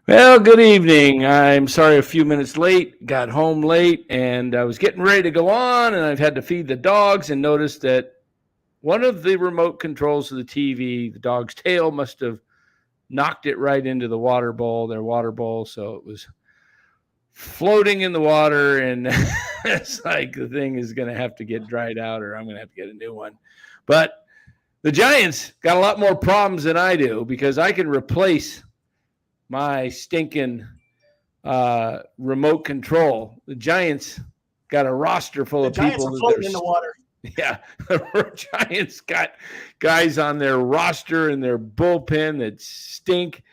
Well, good evening. I'm sorry a few minutes late, got home late, and I was getting ready to go on, and I've had to feed the dogs and noticed that one of the remote controls of the TV, the dog's tail, must have knocked it right into the water bowl, their water bowl, so it was floating in the water, and it's like the thing is going to have to get dried out or I'm going to have to get a new one. But the Giants got a lot more problems than I do because I can replace my stinking remote control. The Giants got a roster full of people. The Giants are floating in the water. Yeah, the Giants got guys on their roster and their bullpen that stink,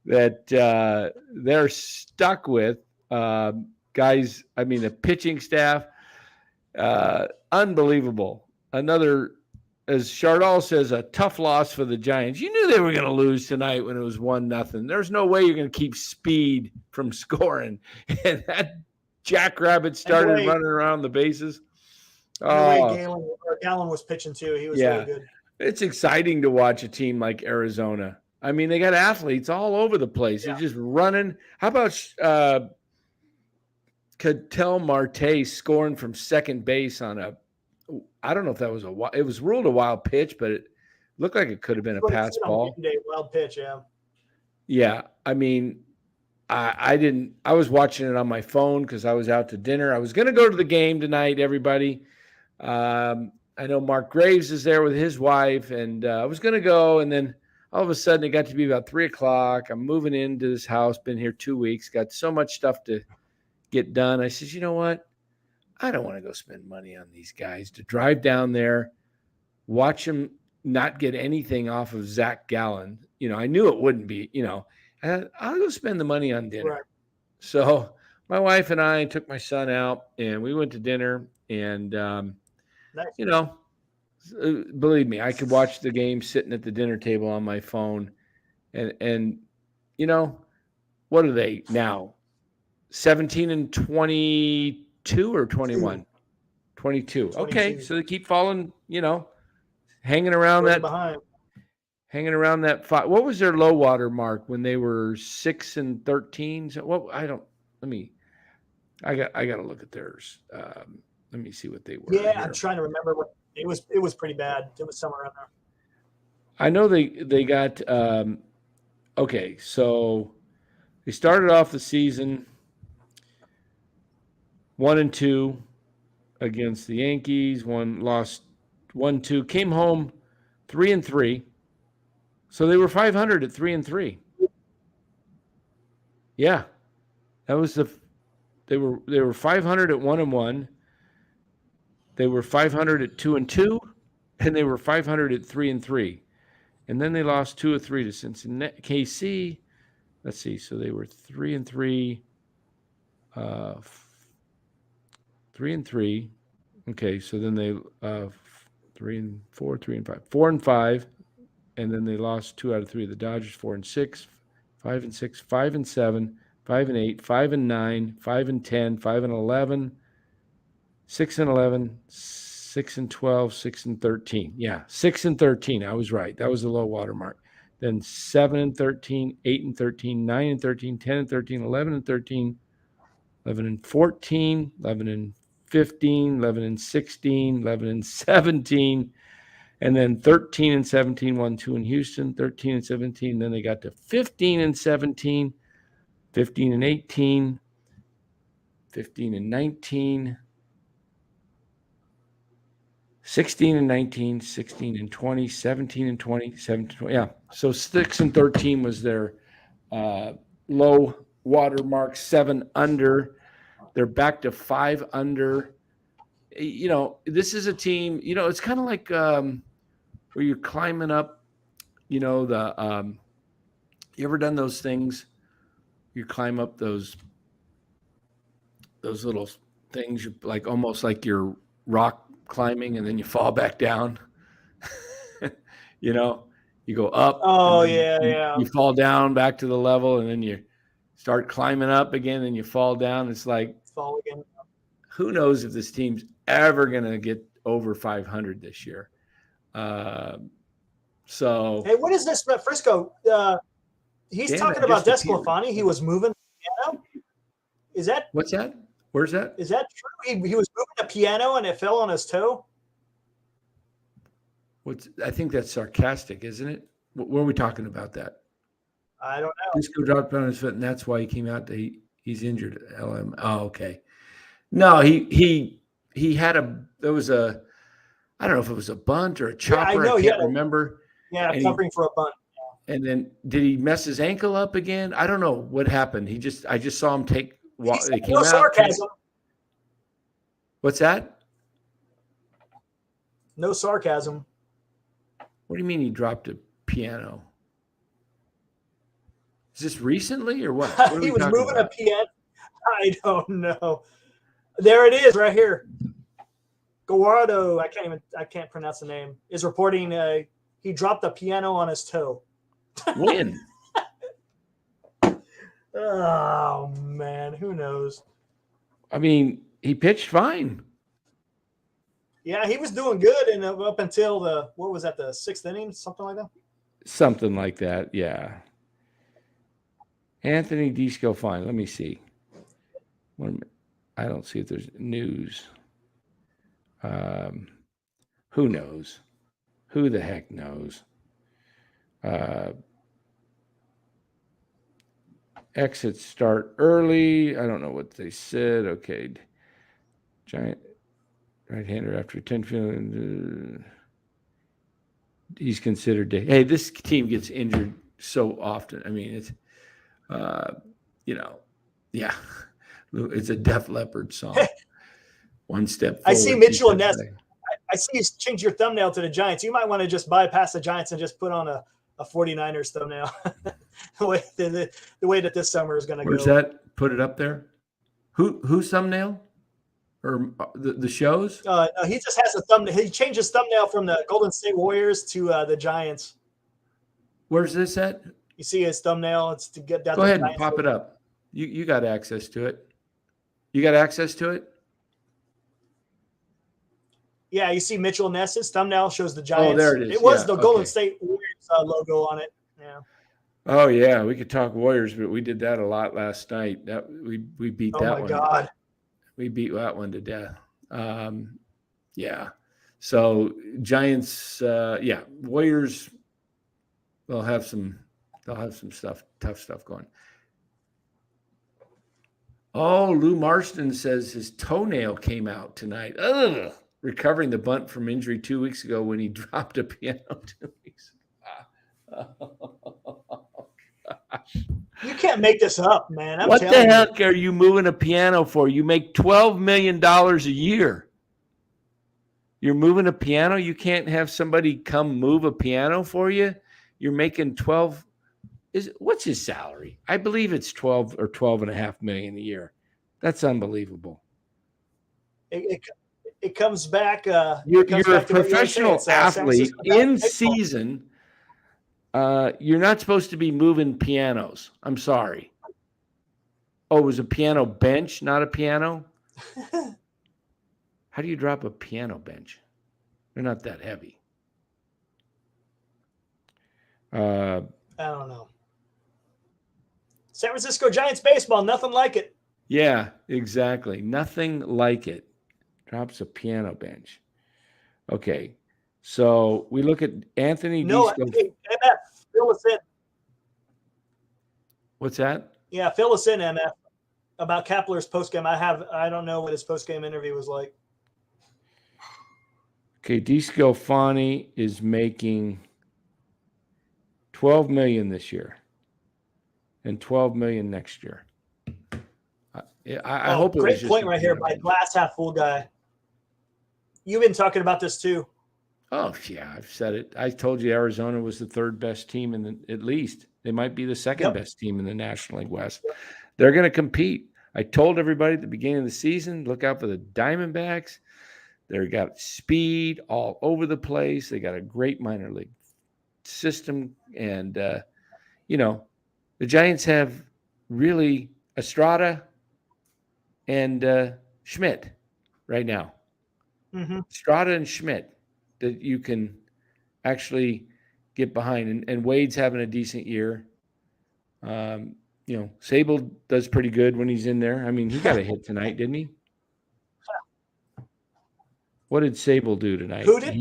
that they're stuck with. Guys, I mean, the pitching staff, unbelievable. Another, as Chardal says, a tough loss for the Giants. You knew they were going to lose tonight when it was 1-0. There's no way you're going to keep Speed from scoring. And that jackrabbit started running around the bases. Gallon was pitching too. He was really good. It's exciting to watch a team like Arizona. I mean, they got athletes all over the place. They're just running. How about Ketel Marte scoring from second base on a, I don't know if that was it was ruled a wild pitch, but it looked like it could have been a pass ball. Wild pitch, yeah. Yeah, I mean, I was watching it on my phone because I was out to dinner. I was going to go to the game tonight, everybody. I know Mark Graves is there with his wife, and I was going to go, and then all of a sudden it got to be about 3:00. I'm moving into this house, been here 2 weeks, got so much stuff to get done. I said, you know what? I don't want to go spend money on these guys to drive down there, watch them not get anything off of Zach Gallen. You know, I knew it wouldn't be, I'll go spend the money on dinner. Right. So my wife and I took my son out and we went to dinner and, nice. Believe me, I could watch the game sitting at the dinner table on my phone and what are they now? 17-22 or 21? 22. Okay, so they keep falling, hanging around that behind. Hanging around that five. What was their low water mark when they were 6-13? So I got to look at theirs. Let me see what they were. Yeah, I'm trying to remember what it was. It was pretty bad. It was somewhere around there. I know they got okay, so they started off the season 1-2 against the Yankees, lost 1-2, came home 3-3. So they were 500 at 3-3. Yeah. That was they were 500 at 1-1. They were 500 at 2-2, and they were 500 at 3-3. And then they lost 2 of 3 to Cincinnati. KC. Let's see. So they were 3-3. 3-3. Okay, so then they 3-4, 3-5, 4-5, and then they lost 2 out of 3 of the Dodgers, 4-6, 5-6, 5-7, 5-8, 5-9, 5-10, 5-11, 6-11, 6-12, 6-13. Yeah, 6-13. I was right. That was the low water mark. Then 7-13, 8-13, 9-13, 10-13, 11-13, 11-14, 11-15, 11-16, 11-17, and then 13-17, 1-2 in Houston, 13-17. Then they got to 15-17, 15-18, 15-19, 16-19, 16-20, 17-20, 17-20. Yeah. So 6-13 was their low water mark, 7 under. They're back to 5 under. This is a team, it's kind of like where you're climbing up, you ever done those things? You climb up those those little things, like almost like you're rock climbing, and then you fall back down. You go up, and Oh then yeah. you fall down back to the level, and then you start climbing up again, and you fall down. It's like, Fall again. who knows if this team's ever going to get over 500 this year. So hey, what is this? Frisco. He's talking about Desclafani. He was moving the piano. Is that what's that? Where's that? Is that true? He was moving a piano and it fell on his toe. I think that's sarcastic, isn't it? What are we talking about that? I don't know. Disco dropped on his foot, and that's why he came out. He's injured. LM. Oh, okay. No, he had there was a, I don't know if it was a bunt or a chopper. I can't remember. Yeah, covering for a bunt. Yeah. And then did he mess his ankle up again? I don't know what happened. I just saw him take. They came out. Sarcasm. What's that? No sarcasm. What do you mean he dropped a piano? Is this recently or what? He was moving a piano. I don't know. There it is, right here. Guardo, I can't pronounce the name, is reporting he dropped a piano on his toe. When? Oh man, who knows? I mean, he pitched fine. Yeah, he was doing good, and up until the 6th inning, something like that. Something like that, yeah. Anthony Disco, fine. Let me see. I don't see if there's news. Who knows? Who the heck knows? Exits start early. I don't know what they said. Okay. Giant right-hander after 10 feeling. He's considered to. Hey, this team gets injured so often. I mean, it's, yeah, it's a Def Leppard song. One step forward. I see Mitchell and Ness. I see you change your thumbnail to the Giants. You might want to just bypass the Giants and just put on a 49ers thumbnail. the way that this summer is going to go. Where's that? Put it up there. Whose thumbnail? Or the shows? He just has a thumbnail. He changed his thumbnail from the Golden State Warriors to the Giants. Where's this at? You see his thumbnail. It's to get that. Go ahead and pop it up. You got access to it. You got access to it? Yeah, you see Mitchell Ness's thumbnail shows the Giants. Oh, there it is. It was the Golden State Warriors logo on it. Yeah. Oh yeah, we could talk Warriors, but we did that a lot last night. We beat that one. Oh my God. We beat that one to death. Yeah. So Giants, Warriors. They'll have some tough stuff going. Oh, Lou Marston says his toenail came out tonight. Ugh. Recovering the bunt from injury 2 weeks ago when he dropped a piano 2 weeks ago. Oh, gosh. You can't make this up, man. What the heck are you moving a piano for? You make $12 million a year. You're moving a piano? You can't have somebody come move a piano for you? You're making 12. What's his salary? I believe it's 12 or 12.5 million a year. That's unbelievable. It comes back. You're a professional athlete in season. You're not supposed to be moving pianos. I'm sorry. Oh, it was a piano bench, not a piano? How do you drop a piano bench? They're not that heavy. I don't know. San Francisco Giants baseball, nothing like it. Yeah, exactly. Nothing like it. Drops a piano bench. Okay. So we look at Anthony. No, MF, fill us in. What's that? Yeah, fill us in, MF, about Kepler's postgame. I don't know what his postgame interview was like. Okay, Desclafani is making $12 million this year and $12 million next year. I hope it was great point right here by Glass Half Full guy. You've been talking about this too. Oh yeah, I've said it. I told you Arizona was the third best team at least. They might be the second best team in the National League West. They're going to compete. I told everybody at the beginning of the season, look out for the Diamondbacks. They've got speed all over the place. They got a great minor league system. And, the Giants have really Estrada and Schmidt right now. Mm-hmm. Estrada and Schmidt that you can actually get behind. And Wade's having a decent year. Sable does pretty good when he's in there. I mean, he got a hit tonight, didn't he? What did Sable do tonight? Who did?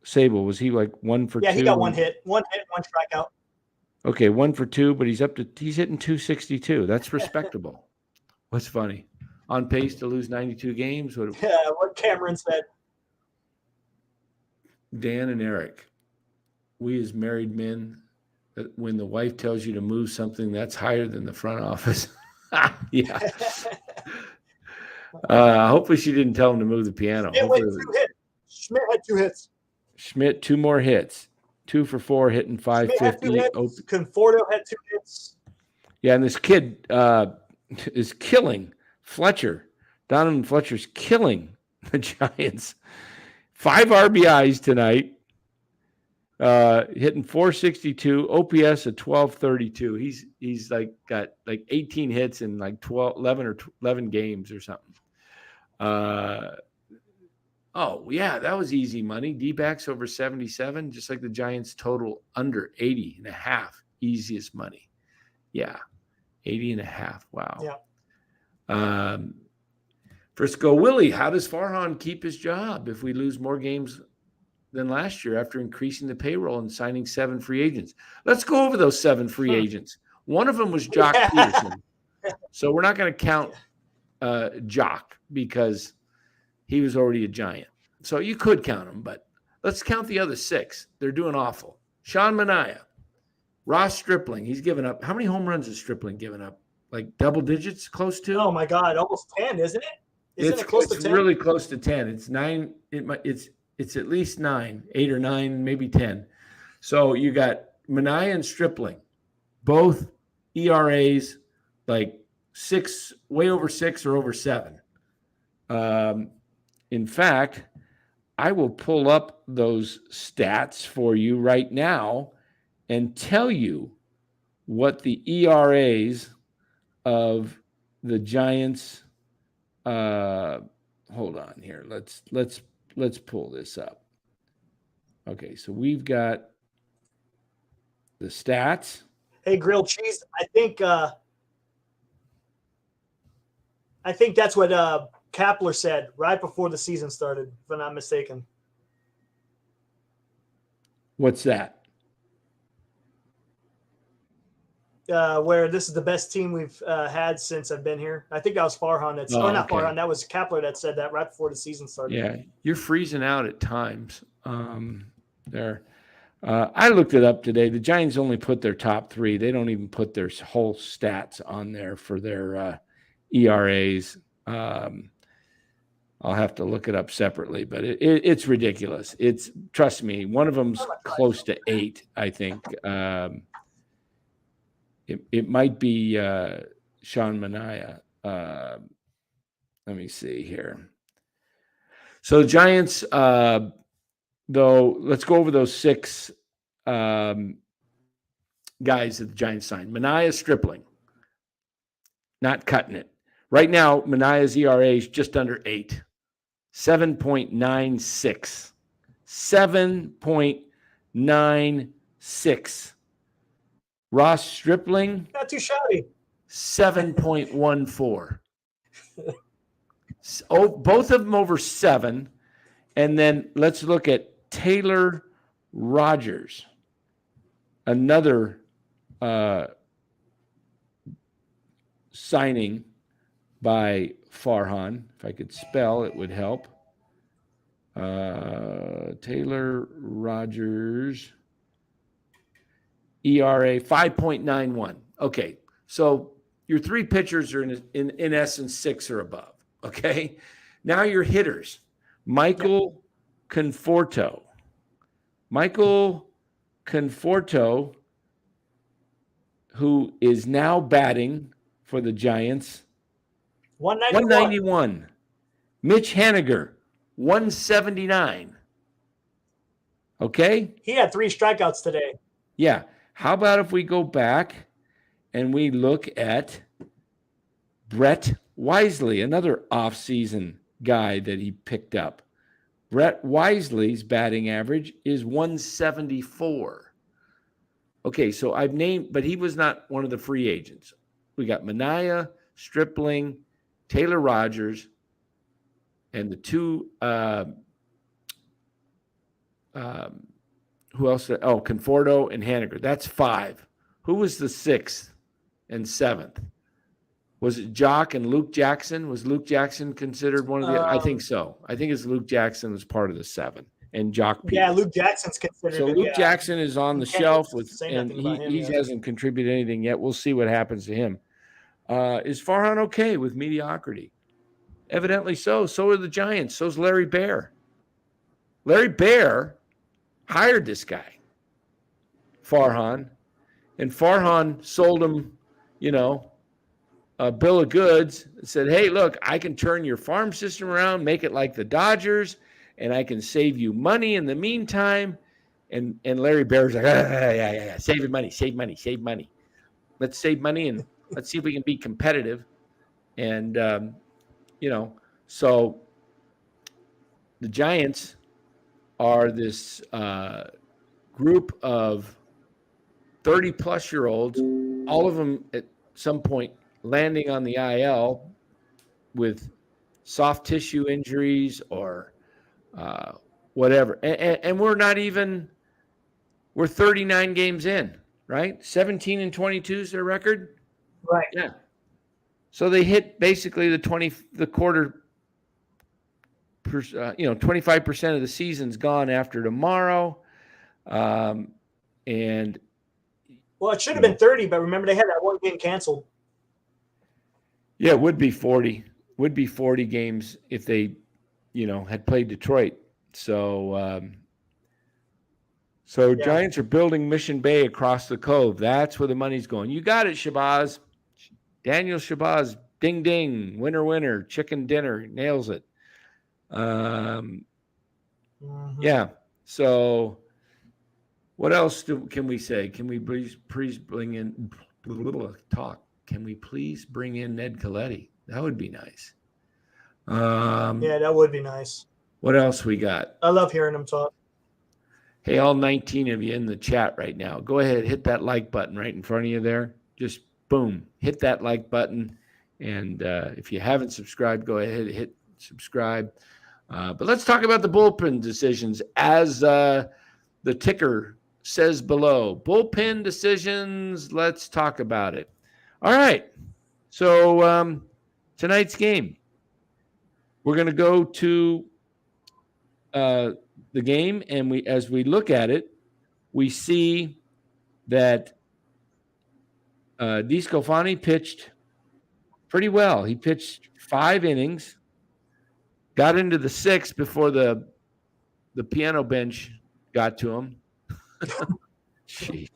Sable. Was he like 1 for 2? Yeah, he got one hit, one strikeout. Okay, 1 for 2, but he's hitting 262. That's respectable. What's funny? On pace to lose 92 games. What Cameron said. Dan and Eric, we as married men, when the wife tells you to move something, that's higher than the front office. Yeah. Hopefully she didn't tell him to move the piano. Schmidt had 2 hits. Schmidt, 2 more hits. 2 for 4, hitting 550. Conforto had 2 hits. Yeah, and this kid is killing Fletcher. Donovan Fletcher's killing the Giants. 5 RBIs tonight. Hitting 462, OPS at 1232. He's got 18 hits in 11 games or something. That was easy money. Dbacks over 77, just like the Giants total under 80.5. Easiest money. Yeah. 80.5. Wow. Yeah. Frisco Willie, how does Farhan keep his job if we lose more games than last year after increasing the payroll and signing 7 free agents? Let's go over those 7 free agents. One of them was Jock Peterson. So we're not going to count Jock because he was already a Giant. So you could count him, but let's count the other 6. They're doing awful. Sean Manaea, Ross Stripling. He's given up. How many home runs has Stripling given up? Like double digits, close to? Oh my God, almost 10, isn't it? Isn't it close to 10? It's really close to 10. It's 9. It's at least 9, 8 or 9, maybe 10. So you got Manaea and Stripling, both ERAs like 6, way over 6 or over 7. In fact, I will pull up those stats for you right now and tell you what the ERAs of the Giants. Hold on here. Let's pull this up. Okay, so we've got the stats. Hey, grilled cheese. I think that's what Kapler said right before the season started, if I'm not mistaken. What's that? Where this is the best team we've had since I've been here. I think that was Farhan. Farhan. That was Kapler that said that right before the season started. Yeah, you're freezing out at times. There, I looked it up today. The Giants only put their top 3. They don't even put their whole stats on there for their ERAs. I'll have to look it up separately, but it's ridiculous. Trust me, one of them's close to 8, I think. It might be Sean Manaea. Let me see here. So the Giants, though, let's go over those 6 guys that the Giants signed. Manaea, Stripling, not cutting it. Right now, Manaea's ERA is just under 8, 7.96. 7.96. Ross Stripling, not too shabby. 7.14. Both of them over 7. And then let's look at Taylor Rogers, another signing by Farhan. If I could spell, it would help. Taylor Rogers, ERA 5.91. Okay, so your 3 pitchers are in essence 6 or above. Okay, now your hitters. Michael Conforto. Michael Conforto, who is now batting for the Giants 191. Mitch Haniger, 179. Okay? He had 3 strikeouts today. Yeah. How about if we go back and we look at Brett Wisely, another offseason guy that he picked up. Brett Wisely's batting average is 174. Okay, so I've named, but he was not one of the free agents. We got Manaea, Stripling, Taylor Rogers, and the 2 who else? Oh, Conforto and Haniger. That's 5. Who was the 6th and 7th? Was it Jock and Luke Jackson? Was Luke Jackson considered one of the? I think so. I think it's Luke Jackson was part of the 7, and Jock. Yeah, Luke Jackson's considered. So Luke Jackson is on the shelf and he yet. hasn't contributed anything yet. We'll see what happens to him. Is Farhan okay with mediocrity? Evidently so. So are the Giants. So's Larry Baer. Larry Baer hired this guy, Farhan, and Farhan sold him, a bill of goods and said, hey, look, I can turn your farm system around, make it like the Dodgers, and I can save you money in the meantime. And Larry Baer's like, yeah, save money. Let's save money and let's see if we can be competitive. And, so the Giants are this group of 30-plus-year-olds, all of them at some point landing on the IL with soft tissue injuries or whatever. And we're 39 games in, right? 17-22 is their record. Right. Yeah. So they hit basically the 25% of the season's gone after tomorrow. And well, it should have been 30, but remember they had that one game canceled. Yeah, it would be 40. Would be 40 games if they, had played Detroit. So, Giants are building Mission Bay across the cove. That's where the money's going. You got it, Shabazz. Daniel Shabazz, ding, ding, winner, chicken dinner, nails it. Yeah. So what else can we say? Can we please bring in talk? Can we please bring in Ned Coletti? That would be nice. Yeah, that would be nice. What else we got? I love hearing him talk. Hey, all 19 of you in the chat right now, go ahead, hit that like button right in front of you there. Just boom, hit that like button. And if you haven't subscribed, go ahead, hit subscribe. But let's talk about the bullpen decisions as the ticker says below. Bullpen decisions, let's talk about it. All right. So tonight's game, we're going to go to the game, and as we look at it, we see that DeSclafani pitched pretty well. He pitched 5 innings, got into the 6th before the piano bench got to him. Jeez.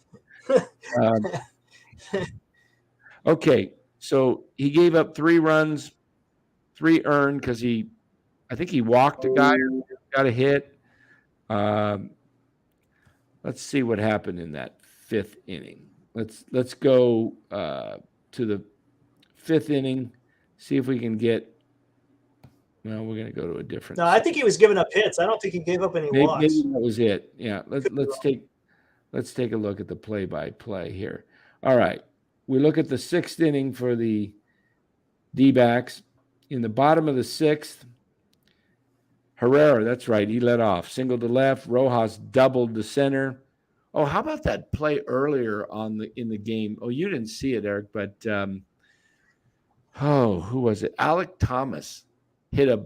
Okay, so he gave up 3 runs, 3 earned because I think he walked a guy, got a hit. Let's see what happened in that 5th inning. Let's go to the 5th inning, see if we can get. No, we're going to go to a different. No, I think he was giving up hits. I don't think he gave up any walks. Maybe that was it. Yeah, let's take a look at the play-by-play here. All right, we look at the 6th inning for the D-backs. In the bottom of the 6th, Herrera, that's right, he led off. Single to left, Rojas doubled to center. Oh, how about that play earlier in the game? Oh, you didn't see it, Eric, but who was it? Alec Thomas hit a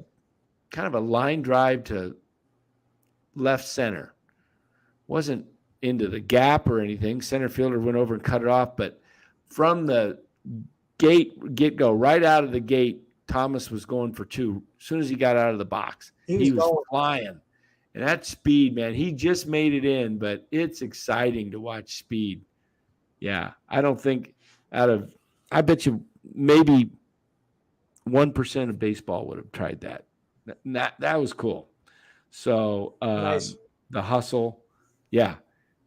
kind of a line drive to left center. Wasn't into the gap or anything. Center fielder went over and cut it off, but from the get-go, right out of the gate, Thomas was going for 2 as soon as he got out of the box. He was flying. And that speed, man, he just made it in, but it's exciting to watch speed. Yeah, I don't think I bet you maybe 1% of baseball would have tried that. That was cool. So Nice. the hustle, yeah.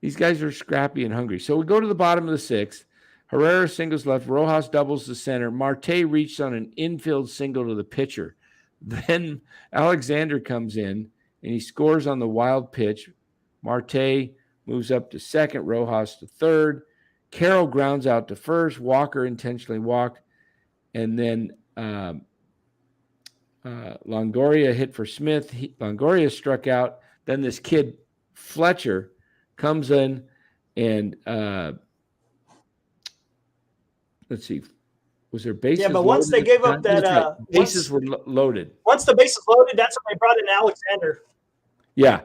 These guys are scrappy and hungry. So we go to the bottom of the sixth. Herrera singles left. Rojas doubles the center. Marte reached on an infield single to the pitcher. Then Alexander comes in, and he scores on the wild pitch. Marte moves up to second. Rojas to third. Carroll grounds out to first. Walker intentionally walked. And then Longoria hit for Smith. Longoria struck out. Then this kid, Fletcher, comes in and let's see, was there bases? Yeah, but once they gave up that, right. Bases were loaded. Once the bases loaded, that's when they brought in Alexander. Yeah,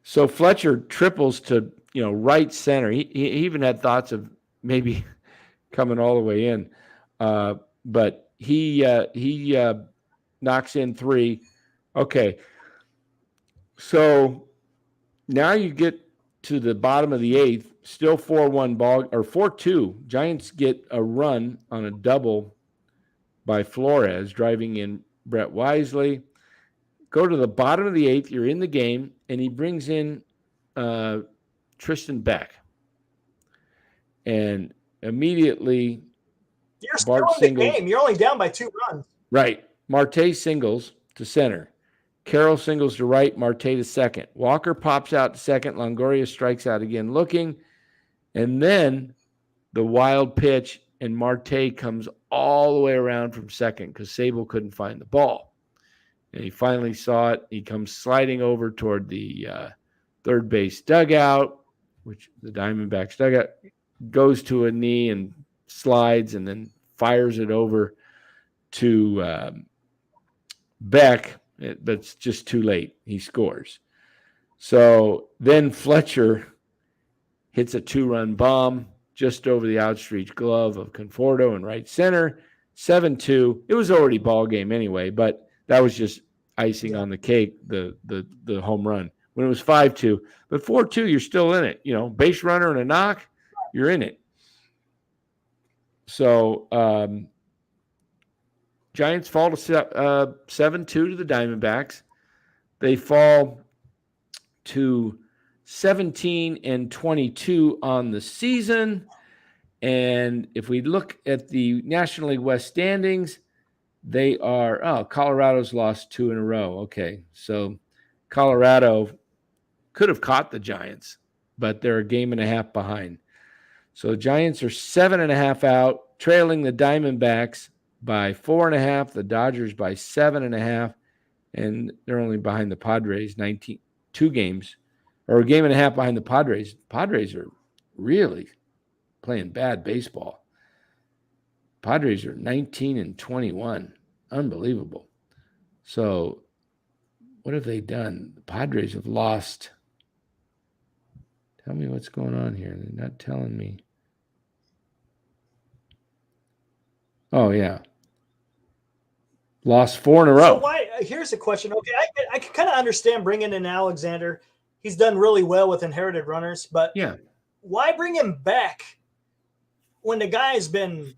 so Fletcher triples to right center. He even had thoughts of maybe coming all the way in, but he knocks in 3. Okay, so now you get to the bottom of the 8th, still 4-1 ball or 4-2. Giants get a run on a double by Flores, driving in Brett Wisely. Go to the bottom of the 8th, you're in the game, and he brings in Tristan Beck. And immediately you're still in the game. You're only down by 2 runs. Right. Marte singles to center. Carroll singles to right, Marte to second. Walker pops out to second. Longoria strikes out again looking. And then the wild pitch, and Marte comes all the way around from second because Sable couldn't find the ball. And he finally saw it. He comes sliding over toward the third base dugout, which the Diamondbacks dugout, goes to a knee and slides and then fires it over to Beck. But it's just too late. He scores. So then Fletcher hits a 2-run bomb just over the outstretched glove of Conforto in right center. 7-2. It was already ball game anyway, but that was just icing on the cake, the home run. When it was 5-2. But 4-2, you're still in it. Base runner and a knock, you're in it. So Giants fall to 7-2 to the Diamondbacks. They fall to 17-22 on the season. And if we look at the National League West standings, they are, Colorado's lost 2 in a row. Okay, so Colorado could have caught the Giants, but they're a game and a half behind. So the Giants are 7.5 out, trailing the Diamondbacks by 4.5, the Dodgers by 7.5, and they're only behind the Padres 2 games, or a game and a half behind the Padres. Padres are really playing bad baseball. Padres are 19-21. Unbelievable. So what have they done? The Padres have lost. Tell me what's going on here. They're not telling me. Oh, yeah. Lost 4 in a row. So why? Here's a question. Okay, I can kind of understand bringing in Alexander. He's done really well with inherited runners, but yeah, why bring him back when the guy's been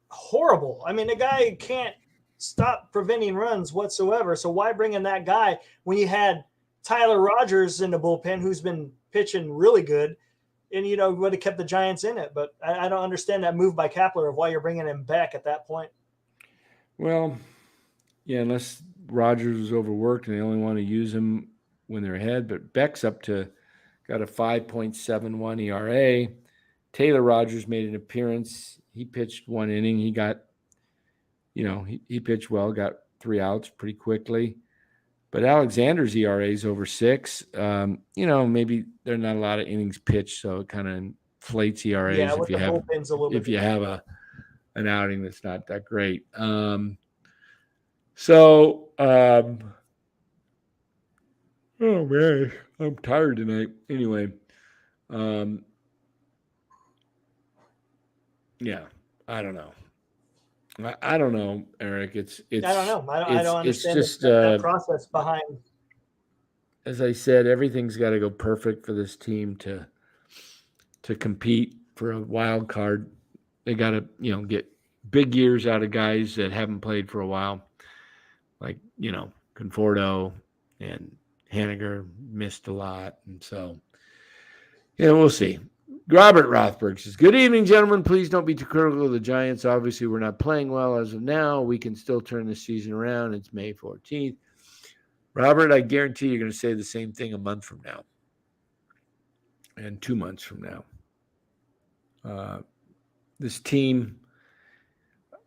horrible? I mean, the guy can't stop preventing runs whatsoever. So why bring in that guy when you had Tyler Rogers in the bullpen, who's been pitching really good, and would have kept the Giants in it? But I don't understand that move by Kapler of why you're bringing him back at that point. Well, yeah, unless Rogers was overworked and they only want to use him when they're ahead. But Beck's got a 5.71 ERA. Taylor Rogers made an appearance. He pitched 1 inning. He got, he pitched well, got 3 outs pretty quickly. But Alexander's ERA is over 6. Maybe there are not a lot of innings pitched, so it kind of inflates ERAs if you have an outing that's not that great. Oh man, I'm tired tonight. Anyway, yeah, I don't know. I don't know, Eric. It's I don't know. I don't understand it's just, that process behind. As I said, everything's got to go perfect for this team to compete for a wild card. They got to, get big years out of guys that haven't played for a while, like, Conforto and Haniger missed a lot. And so, we'll see. Robert Rothberg says, good evening, gentlemen. Please don't be too critical of the Giants. Obviously, we're not playing well as of now. We can still turn this season around. It's May 14th. Robert, I guarantee you're going to say the same thing a month from now and 2 months from now. This team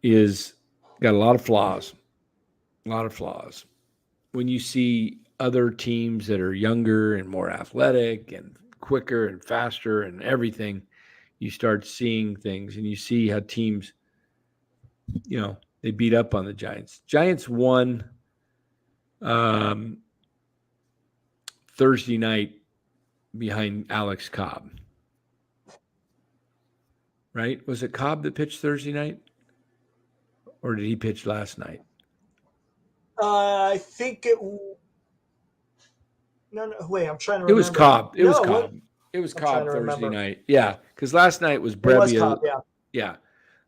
is got a lot of flaws. A lot of flaws. When you see other teams that are younger and more athletic and quicker and faster and everything, you start seeing things, and you see how teams, they beat up on the Giants. Giants won Thursday night behind Alex Cobb. Right? Was it Cobb that pitched Thursday night? Or did he pitch last night? I think it. No. Wait, I'm trying to remember. It was Cobb. It was Cobb. What? It was I'm Cobb trying to Thursday remember. night. Yeah, because last night was Brebbia. It was Cobb, yeah. Yeah,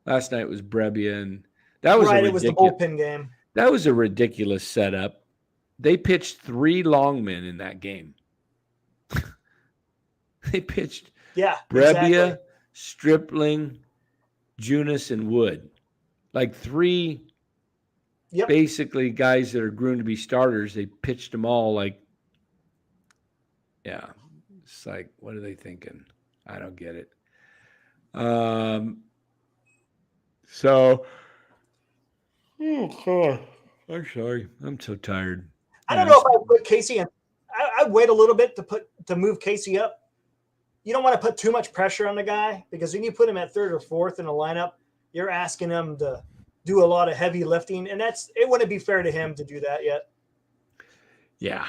last night was Brebbia, and that was right. It was the bullpen game. That was a ridiculous setup. They pitched 3 long men in that game. They pitched Brebbia, exactly. Stripling, Junis, and Wood. Like 3 basically guys that are groomed to be starters. They pitched them all like, it's like, what are they thinking? I don't get it. So, I'm sorry. I'm so tired. I don't know if I would put Casey in. I'd wait a little bit to move Casey up. You don't want to put too much pressure on the guy, because when you put him at 3rd or 4th in a lineup, you're asking him to do a lot of heavy lifting, and it wouldn't be fair to him to do that yet. Yeah,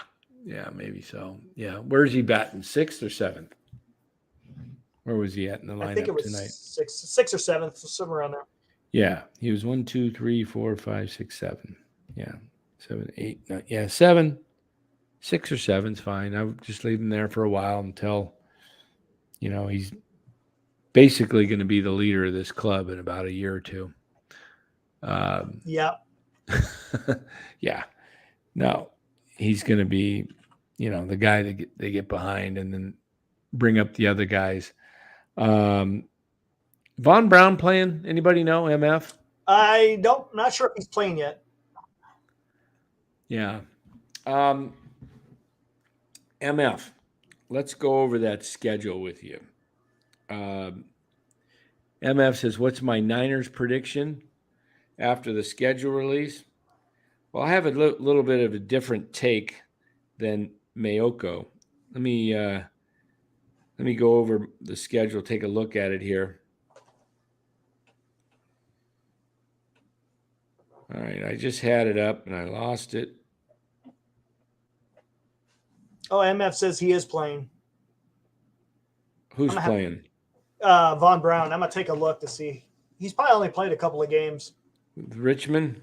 maybe so. Yeah, where's he batting? 6th or 7th? Where was he at in the lineup tonight? I think it was tonight? 6th or 7th, somewhere around there. Yeah, he was 1, 2, 3, 4, 5, 6, 7. Yeah, 7, 8, 9. Yeah, 7, 6 or 7's fine. I would just leave him there for a while until, he's basically going to be the leader of this club in about a year or 2. Yeah. Yeah. No, he's going to be, the guy that they get behind and then bring up the other guys. Von Brown playing? Anybody know? MF? Not sure if he's playing yet. Yeah. MF, let's go over that schedule with you. MF says, what's my Niners prediction after the schedule release? Well, I have a little bit of a different take than Mayoko. Let me go over the schedule, take a look at it here. All right, I just had it up and I lost it. Oh, MF says he is playing. Who's playing? Von Brown. I'm going to take a look to see. He's probably only played a couple of games. Richmond?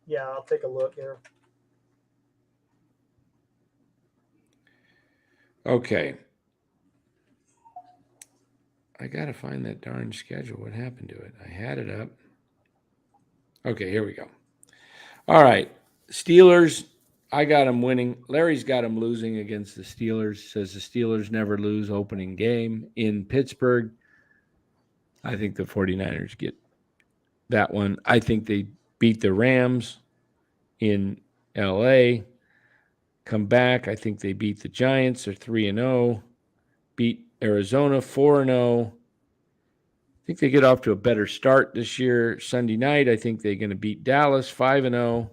Yeah, I'll take a look here. Okay. I got to find that darn schedule. What happened to it? I had it up. Okay, here we go. All right. Steelers, I got them winning. Larry's got them losing against the Steelers. Says the Steelers never lose opening game in Pittsburgh. I think the 49ers get that one. I think they beat the Rams in L.A., come back. I think they beat the Giants. They're 3-0. Beat Arizona 4-0. I think they get off to a better start this year. Sunday night, I think they're going to beat Dallas 5-0.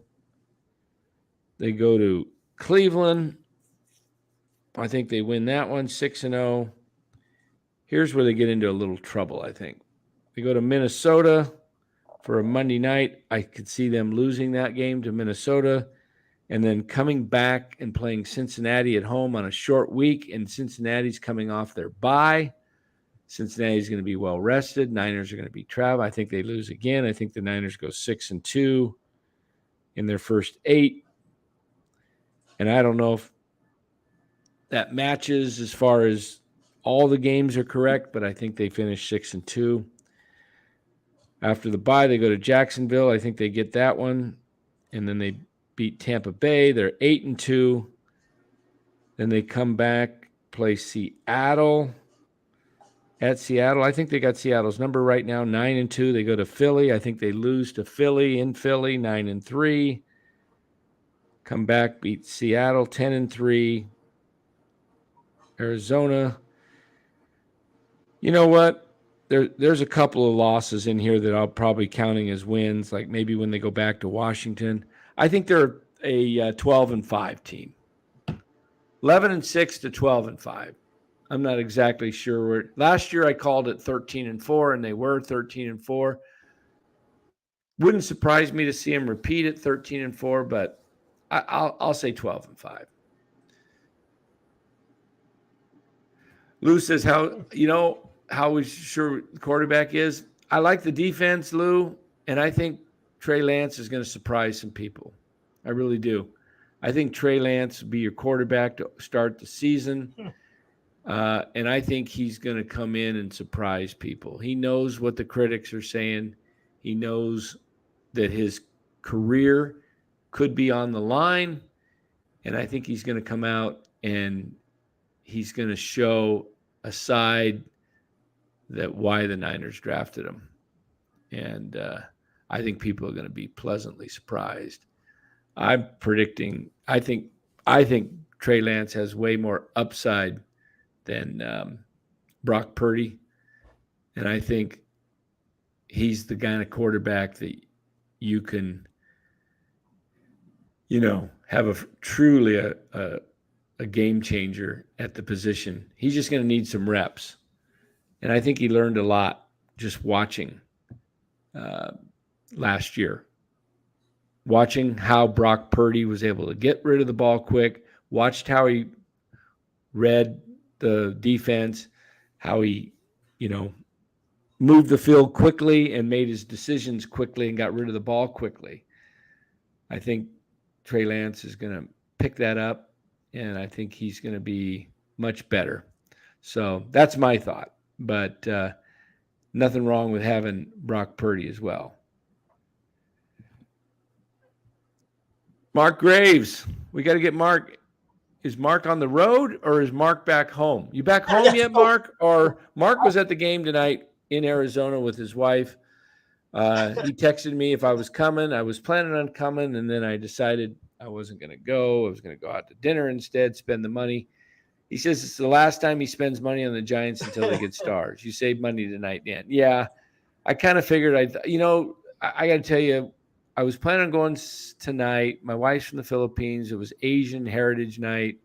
They go to Cleveland. I think they win that one 6-0. Here's where they get into a little trouble, I think. They go to Minnesota for a Monday night. I could see them losing that game to Minnesota and then coming back and playing Cincinnati at home on a short week, and Cincinnati's coming off their bye. Cincinnati's going to be well rested. Niners are going to be trapped. I think they lose again. I think the Niners go 6-2 in their first 8. And I don't know if that matches as far as all the games are correct, but I think they finish 6-2. After the bye, they go to Jacksonville. I think they get that one. And then they beat Tampa Bay. They're 8-2. Then they come back, play Seattle. At Seattle, I think they got Seattle's number right now, 9-2. They go to Philly. I think they lose to Philly in Philly, 9-3. Come back, beat Seattle, 10-3. Arizona. You know what? There's a couple of losses in here that I'll probably counting as wins, like maybe when they go back to Washington. I think they're a 12-5 team. 11-6 to 12-5. I'm not exactly sure where. Last year I called it 13-4, and they were 13-4. Wouldn't surprise me to see them repeat it 13-4, but I'll say 12-5. Lou says, how we sure the quarterback is? I like the defense, Lou, and I think Trey Lance is going to surprise some people. I really do. I think Trey Lance will be your quarterback to start the season. And I think he's going to come in and surprise people. He knows what the critics are saying. He knows that his career could be on the line. And I think he's going to come out and he's going to show a side that why the Niners drafted him. And I think people are going to be pleasantly surprised. I'm predicting, I think Trey Lance has way more upside than Brock Purdy. And I think he's the kind of quarterback that you can, have truly a game changer at the position. He's just going to need some reps. And I think he learned a lot just watching last year. Watching how Brock Purdy was able to get rid of the ball quick, watched how he read the defense, how he, moved the field quickly and made his decisions quickly and got rid of the ball quickly. I think Trey Lance is going to pick that up, and I think he's going to be much better. So that's my thought. But nothing wrong with having Brock Purdy as well. Mark Graves, we got to get Mark. Is Mark on the road or is Mark back home? You back home yet, Mark? Or Mark was at the game tonight in Arizona with his wife. He texted me if I was coming. I was planning on coming, and then I decided I wasn't going to go. I was going to go out to dinner instead, spend the money. He says it's the last time he spends money on the Giants until they get stars. You save money tonight, Dan. Yeah, I kind of figured I got to tell you, I was planning on going tonight. My wife's from the Philippines. It was Asian Heritage Night.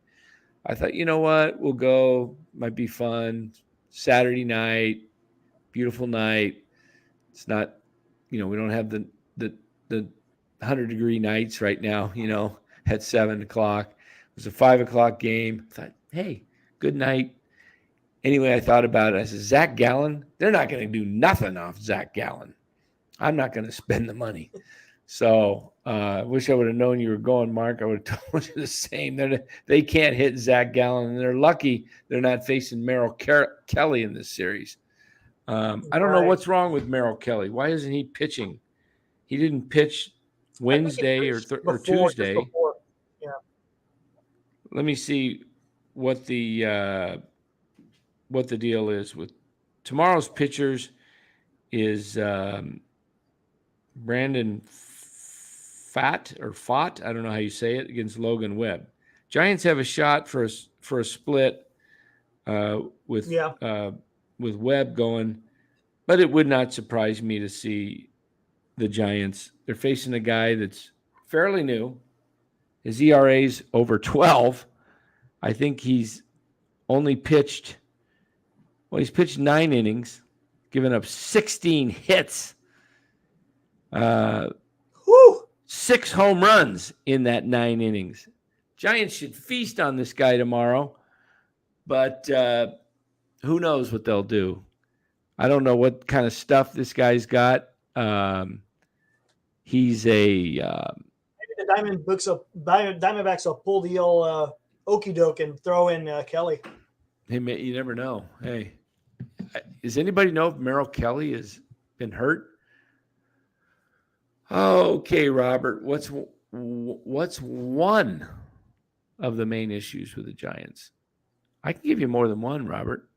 I thought, you know what? We'll go. Might be fun. Saturday night, beautiful night. It's not, we don't have the 100-degree nights right now, at 7 o'clock. It was a 5 o'clock game. I thought, hey, good night. Anyway, I thought about it. I said, Zach Gallen, they're not going to do nothing off Zach Gallen. I'm not going to spend the money. So I wish I would have known you were going, Mark. I would have told you the same. They can't hit Zach Gallen, and they're lucky they're not facing Merrill Kelly in this series. I don't know what's wrong with Merrill Kelly. Why isn't he pitching? He didn't pitch Wednesday or Tuesday. Yeah. Let me see what the deal is with tomorrow's pitchers. Is Brandon Fott, I don't know how you say it, against Logan Webb. Giants have a shot for a split with Webb going, but it would not surprise me to see the Giants. They're facing a guy that's fairly new. His ERA's over 12. I think he's only pitched 9 innings, given up 16 hits. 6 home runs in that 9 innings. Giants should feast on this guy tomorrow, but who knows what they'll do. I don't know what kind of stuff this guy's got. He's maybe the Diamondbacks will pull the old okey doke and throw in Kelly. Hey, you never know. Hey, does anybody know if Merrill Kelly has been hurt? Okay, Robert. What's one of the main issues with the Giants? I can give you more than one, Robert.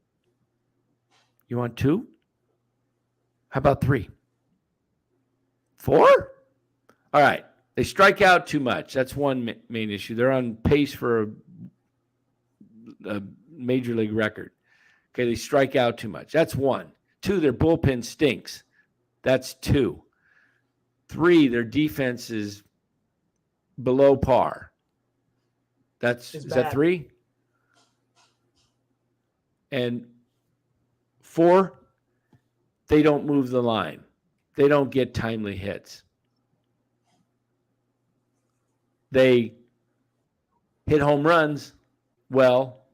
You want two? How about three? Four? All right. They strike out too much. That's one main issue. They're on pace for a major league record. Okay, they strike out too much. That's one. Two, their bullpen stinks. That's two. Three, their defense is below par. Is that three? And four, they don't move the line. They don't get timely hits. They hit home runs well,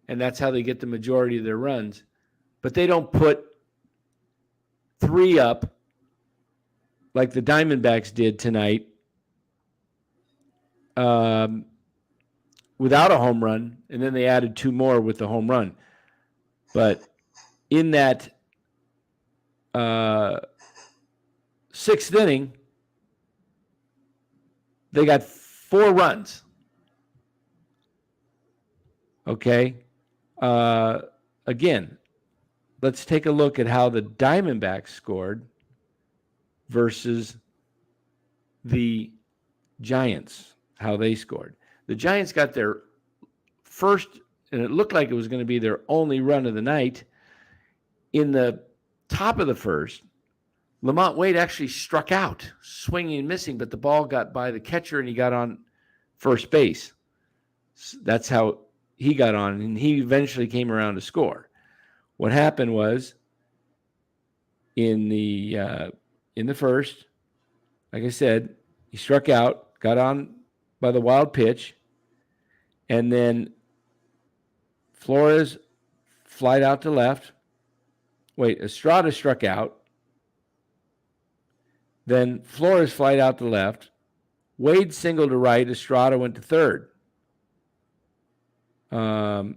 and that's how they get the majority of their runs. But they don't put three up like the Diamondbacks did tonight without a home run, and then they added two more with the home run. But in that sixth inning, they got 4 runs. Okay. Again, let's take a look at how the Diamondbacks scored versus the Giants, how they scored. The Giants got their first, and it looked like it was going to be their only run of the night. In the top of the first, Lamont Wade actually struck out, swinging and missing, but the ball got by the catcher and he got on first base. That's how he got on, and he eventually came around to score. What happened was in the first, like I said, he struck out, got on by the wild pitch, and then Flores flied out to left. Wait, Estrada struck out. Then Flores flied out to left. Wade singled to right. Estrada went to third. Let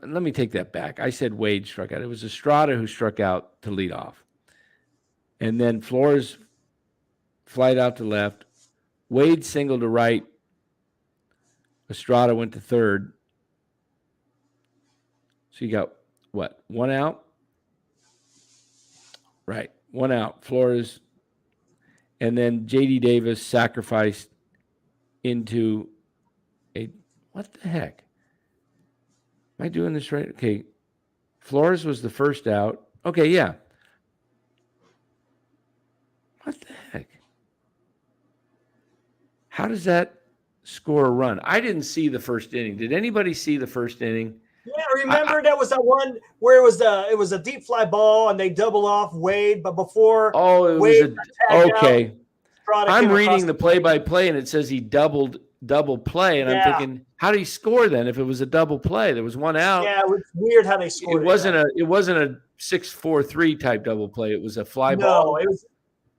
me take that back. I said Wade struck out. It was Estrada who struck out to lead off. And then Flores flied out to left. Wade singled to right. Estrada went to third. So you got what? 1 out? Right. 1 out. Flores. And then J.D. Davis sacrificed into a, what the heck? Am I doing this right? Okay. Flores was the first out. Okay, yeah. What the heck? How does that score a run? I didn't see the first inning. Did anybody see the first inning? Yeah, remember that was that one where it was a deep fly ball and they double off Wade, but before Wade okay. Out, I'm reading the play-by-play and it says he double play, and I'm thinking, how did he score then? If it was a double play, there was 1 out. Yeah, it was weird how they scored. It wasn't a 6-4-3 type double play. It was a fly ball. No,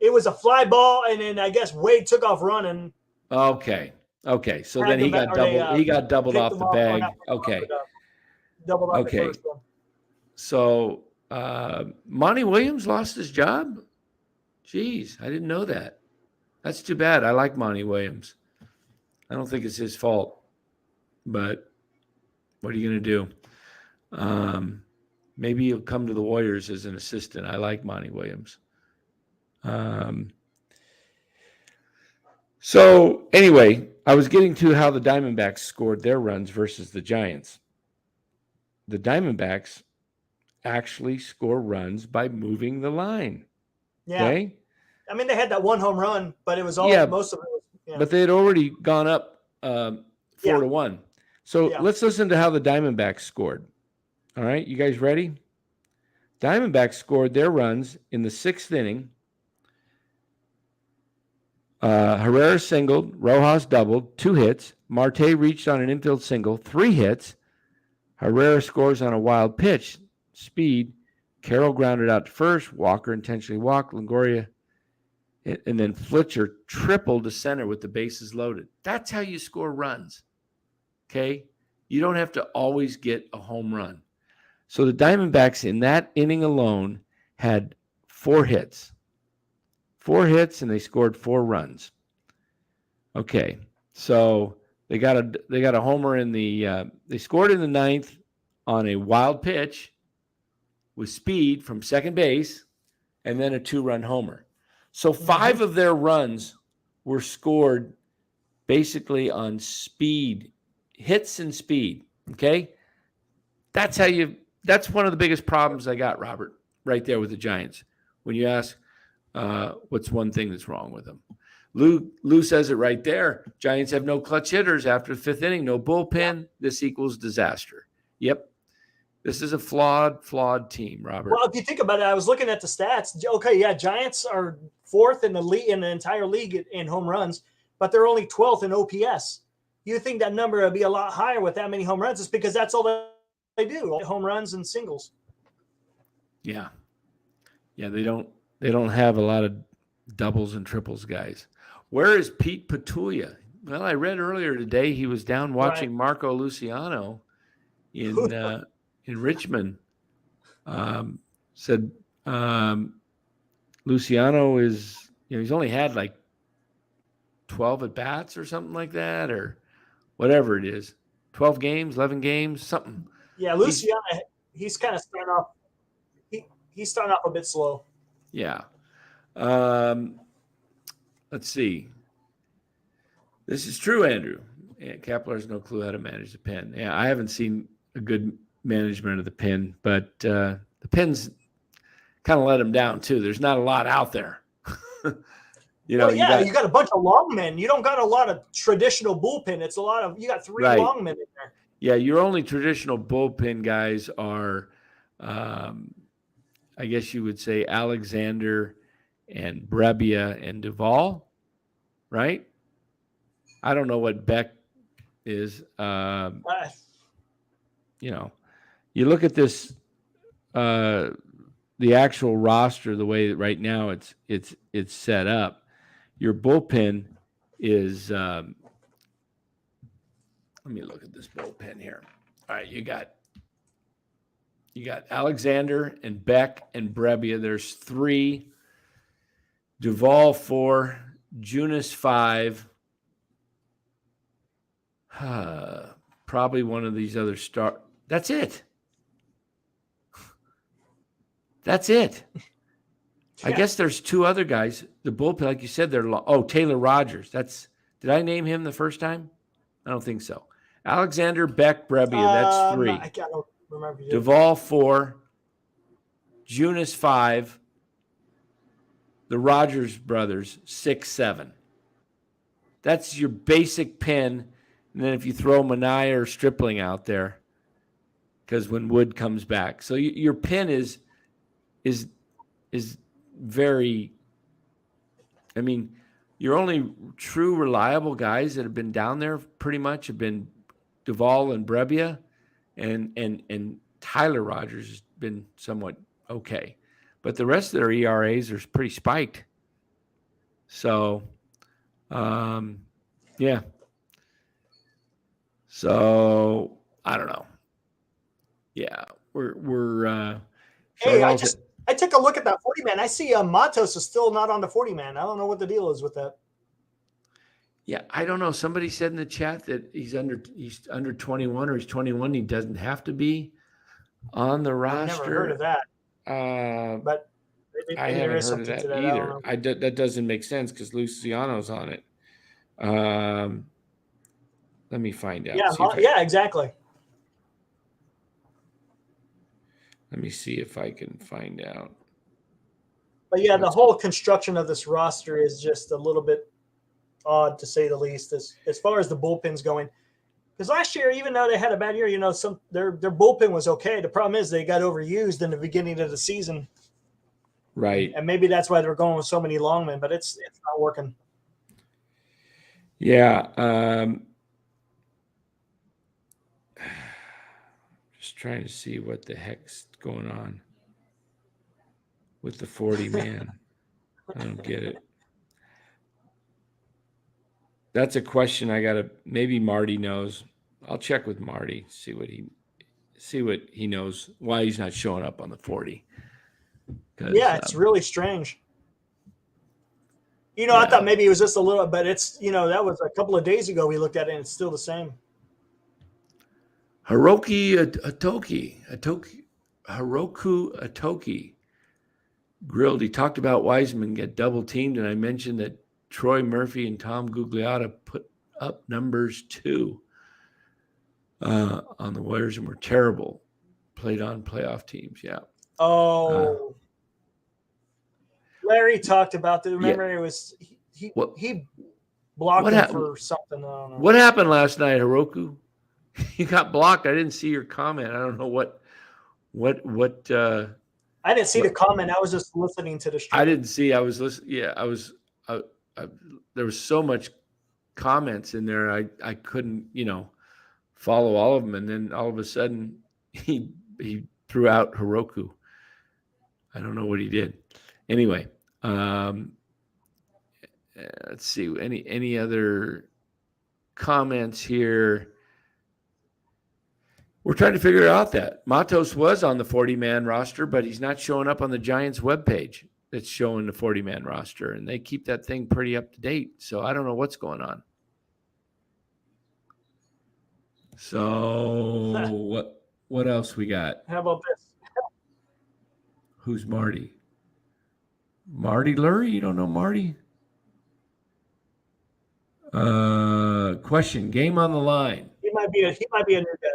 it was a fly ball, and then I guess Wade took off running. Okay. So then he got doubled off the bag. Okay. Doubled off the first one. So Monty Williams lost his job? Jeez, I didn't know that. That's too bad. I like Monty Williams. I don't think it's his fault, but what are you going to do? Maybe he'll come to the Warriors as an assistant. I like Monty Williams. So anyway, I was getting to how the Diamondbacks scored their runs versus the Giants. The Diamondbacks actually score runs by moving the line. Yeah. Okay? I mean, they had that 1 home run, but it was most of it was. Yeah. But they had already gone up 4-1. So let's listen to how the Diamondbacks scored. All right, you guys ready? Diamondbacks scored their runs in the 6th inning. Herrera singled, Rojas doubled, 2 hits. Marte reached on an infield single, 3 hits. Herrera scores on a wild pitch, speed. Carroll grounded out to first. Walker intentionally walked. Longoria, and then Fletcher tripled to center with the bases loaded. That's how you score runs. Okay? You don't have to always get a home run. So the Diamondbacks in that inning alone had 4 hits. 4 hits and they scored 4 runs. Okay, so they got a homer in the they scored in the 9th on a wild pitch with speed from second base, and then a 2-run homer. So 5 of their runs were scored basically on speed, hits and speed. Okay, that's one of the biggest problems I got, Robert, right there with the Giants. When you ask what's one thing that's wrong with them, Lou says it right there. Giants have no clutch hitters after the 5th inning, no bullpen. This equals disaster. Yep. This is a flawed team, Robert. Well, if you think about it, I was looking at the stats. Okay, yeah, Giants are 4th in the league, in the entire league in home runs, but they're only 12th in OPS. You think that number would be a lot higher with that many home runs? It's because that's all they do, home runs and singles. Yeah. Yeah, they don't have a lot of doubles and triples guys. Where is Pete Petulia? Well, I read earlier today he was down watching Marco Luciano in Richmond. Said Luciano is, he's only had like 12 at bats or something like that, or whatever it is. 12 games, 11 games, something. Yeah, Luciano, he's kind of starting off. He's starting off a bit slow. Yeah. Let's see. This is true, Andrew. Yeah, Kapler has no clue how to manage the pen. Yeah, I haven't seen a good management of the pen, but the pen's kind of let him down too. There's not a lot out there. You got a bunch of long men. You don't got a lot of traditional bullpen. It's you got 3 long men in there. Yeah, your only traditional bullpen guys are, I guess you would say, Alexander and Brebbia and Duvall, right? I don't know what Beck is. You look at this, the actual roster, the way that right now it's set up. Your bullpen is. Let me look at this bullpen here. All right, you got Alexander and Beck and Brebbia. There's 3. Duvall 4. Junis 5. Probably one of these other That's it. That's it. Yeah. I guess there's 2 other guys. The bullpen, like you said, Taylor Rogers. Did I name him the first time? I don't think so. Alexander, Beck, Brebbia. That's 3. I don't remember. Duvall 4. Junis 5. The Rogers brothers 6, 7. That's your basic pen. And then if you throw Mania or Stripling out there, because when Wood comes back, so your pen is very. I mean, your only true reliable guys that have been down there pretty much have been Duvall and Brebbia, and Tyler Rogers has been somewhat okay, but the rest of their ERAs are pretty spiked. So, yeah. So I don't know. Yeah, we're. Hey, I took a look at that 40 man. I see Matos is still not on the 40 man. I don't know what the deal is with that. Yeah, I don't know. Somebody said in the chat that he's under 21 or he's 21. He doesn't have to be on the roster. I've never heard of that. But maybe I haven't heard of that either. That doesn't make sense because Luciano's on it. Let me find out. Yeah, exactly. Let me see if I can find out. But yeah, the whole construction of this roster is just a little bit odd, to say the least, as far as the bullpen's going. Because last year, even though they had a bad year, their bullpen was okay. The problem is they got overused in the beginning of the season. Right. And maybe that's why they're going with so many longmen, but it's not working. Yeah. Just trying to see what the heck's going on with the 40 man. I don't get it. That's a question maybe Marty knows. I'll check with Marty, see what he knows, why he's not showing up on the 40. Yeah, it's really strange. I thought maybe it was just a little, but it's, that was a couple of days ago we looked at it and it's still the same. Hiroku Atoki grilled. He talked about Wiseman get double teamed, and I mentioned that Troy Murphy and Tom Gugliotta put up numbers too on the Warriors and were terrible. Played on playoff teams, yeah. Oh, Larry talked about that. Remember, it was he blocked him for something. I don't know. What happened last night, Hiroku? You got blocked. I didn't see your comment. I don't know what. I didn't see the comment. I was just listening to the stream. I didn't see. I was listening. Yeah, I was. There was so much comments in there. I couldn't, follow all of them. And then all of a sudden, he threw out Hiroku. I don't know what he did. Anyway, let's see. Any other comments here? We're trying to figure out that Matos was on the 40-man roster, but he's not showing up on the Giants webpage that's showing the 40-man roster, and they keep that thing pretty up to date. So I don't know what's going on. So what else we got? How about this? Who's Marty? Marty Lurie? You don't know Marty? Question: Game on the line. He might be a new guy.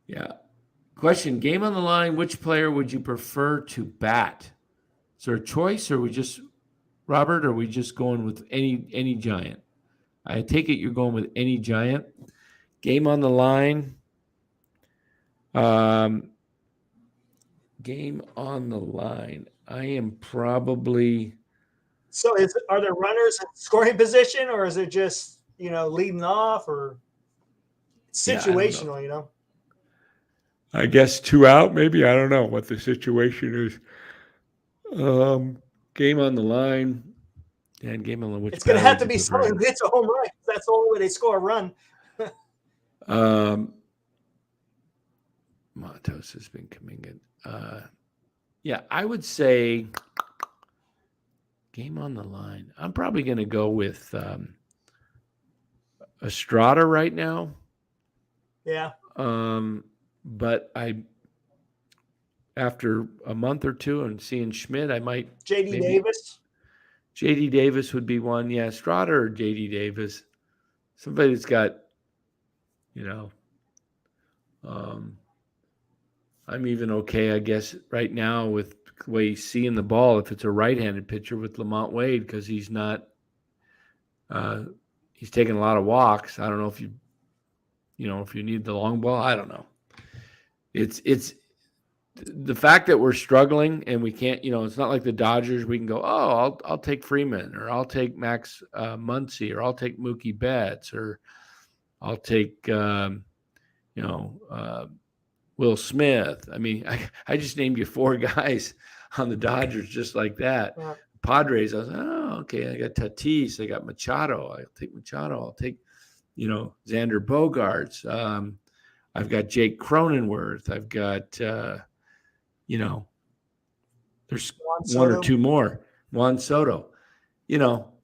Yeah. Question: Game on the line. Which player would you prefer to bat? Is there a choice, or Robert? Or are we just going with any Giant? I take it you're going with any Giant. Game on the line. Game on the line. I am probably. So are there runners in scoring position, or is it just, leading off, or situational, I guess 2 out, maybe. I don't know what the situation is. Game on the line. And game on the line. It's going to have to be someone who hits a home run. That's the only way they score a run. Matos has been coming in. Yeah, I would say game on the line. I'm probably going to go with Estrada right now. Yeah. But after a month or two and seeing Schmidt, I might. JD Davis. JD Davis would be one. Yeah, Estrada or JD Davis. Somebody that's got, I'm even okay, I guess, right now with the way he's seeing the ball if it's a right-handed pitcher with Lamont Wade, because he's not he's taking a lot of walks. I don't know if you need the long ball. I don't know. It's the fact that we're struggling and we can't, it's not like the Dodgers. We can go, I'll take Freeman, or I'll take Max Muncy, or I'll take Mookie Betts, or I'll take Will Smith. I mean, I just named you 4 guys on the Dodgers just like that. Yeah. Padres, I was okay. I got Tatis. I got Machado. I'll take Machado. I'll take, Xander Bogaerts. I've got Jake Cronenworth. I've got, there's one or two more. Juan Soto.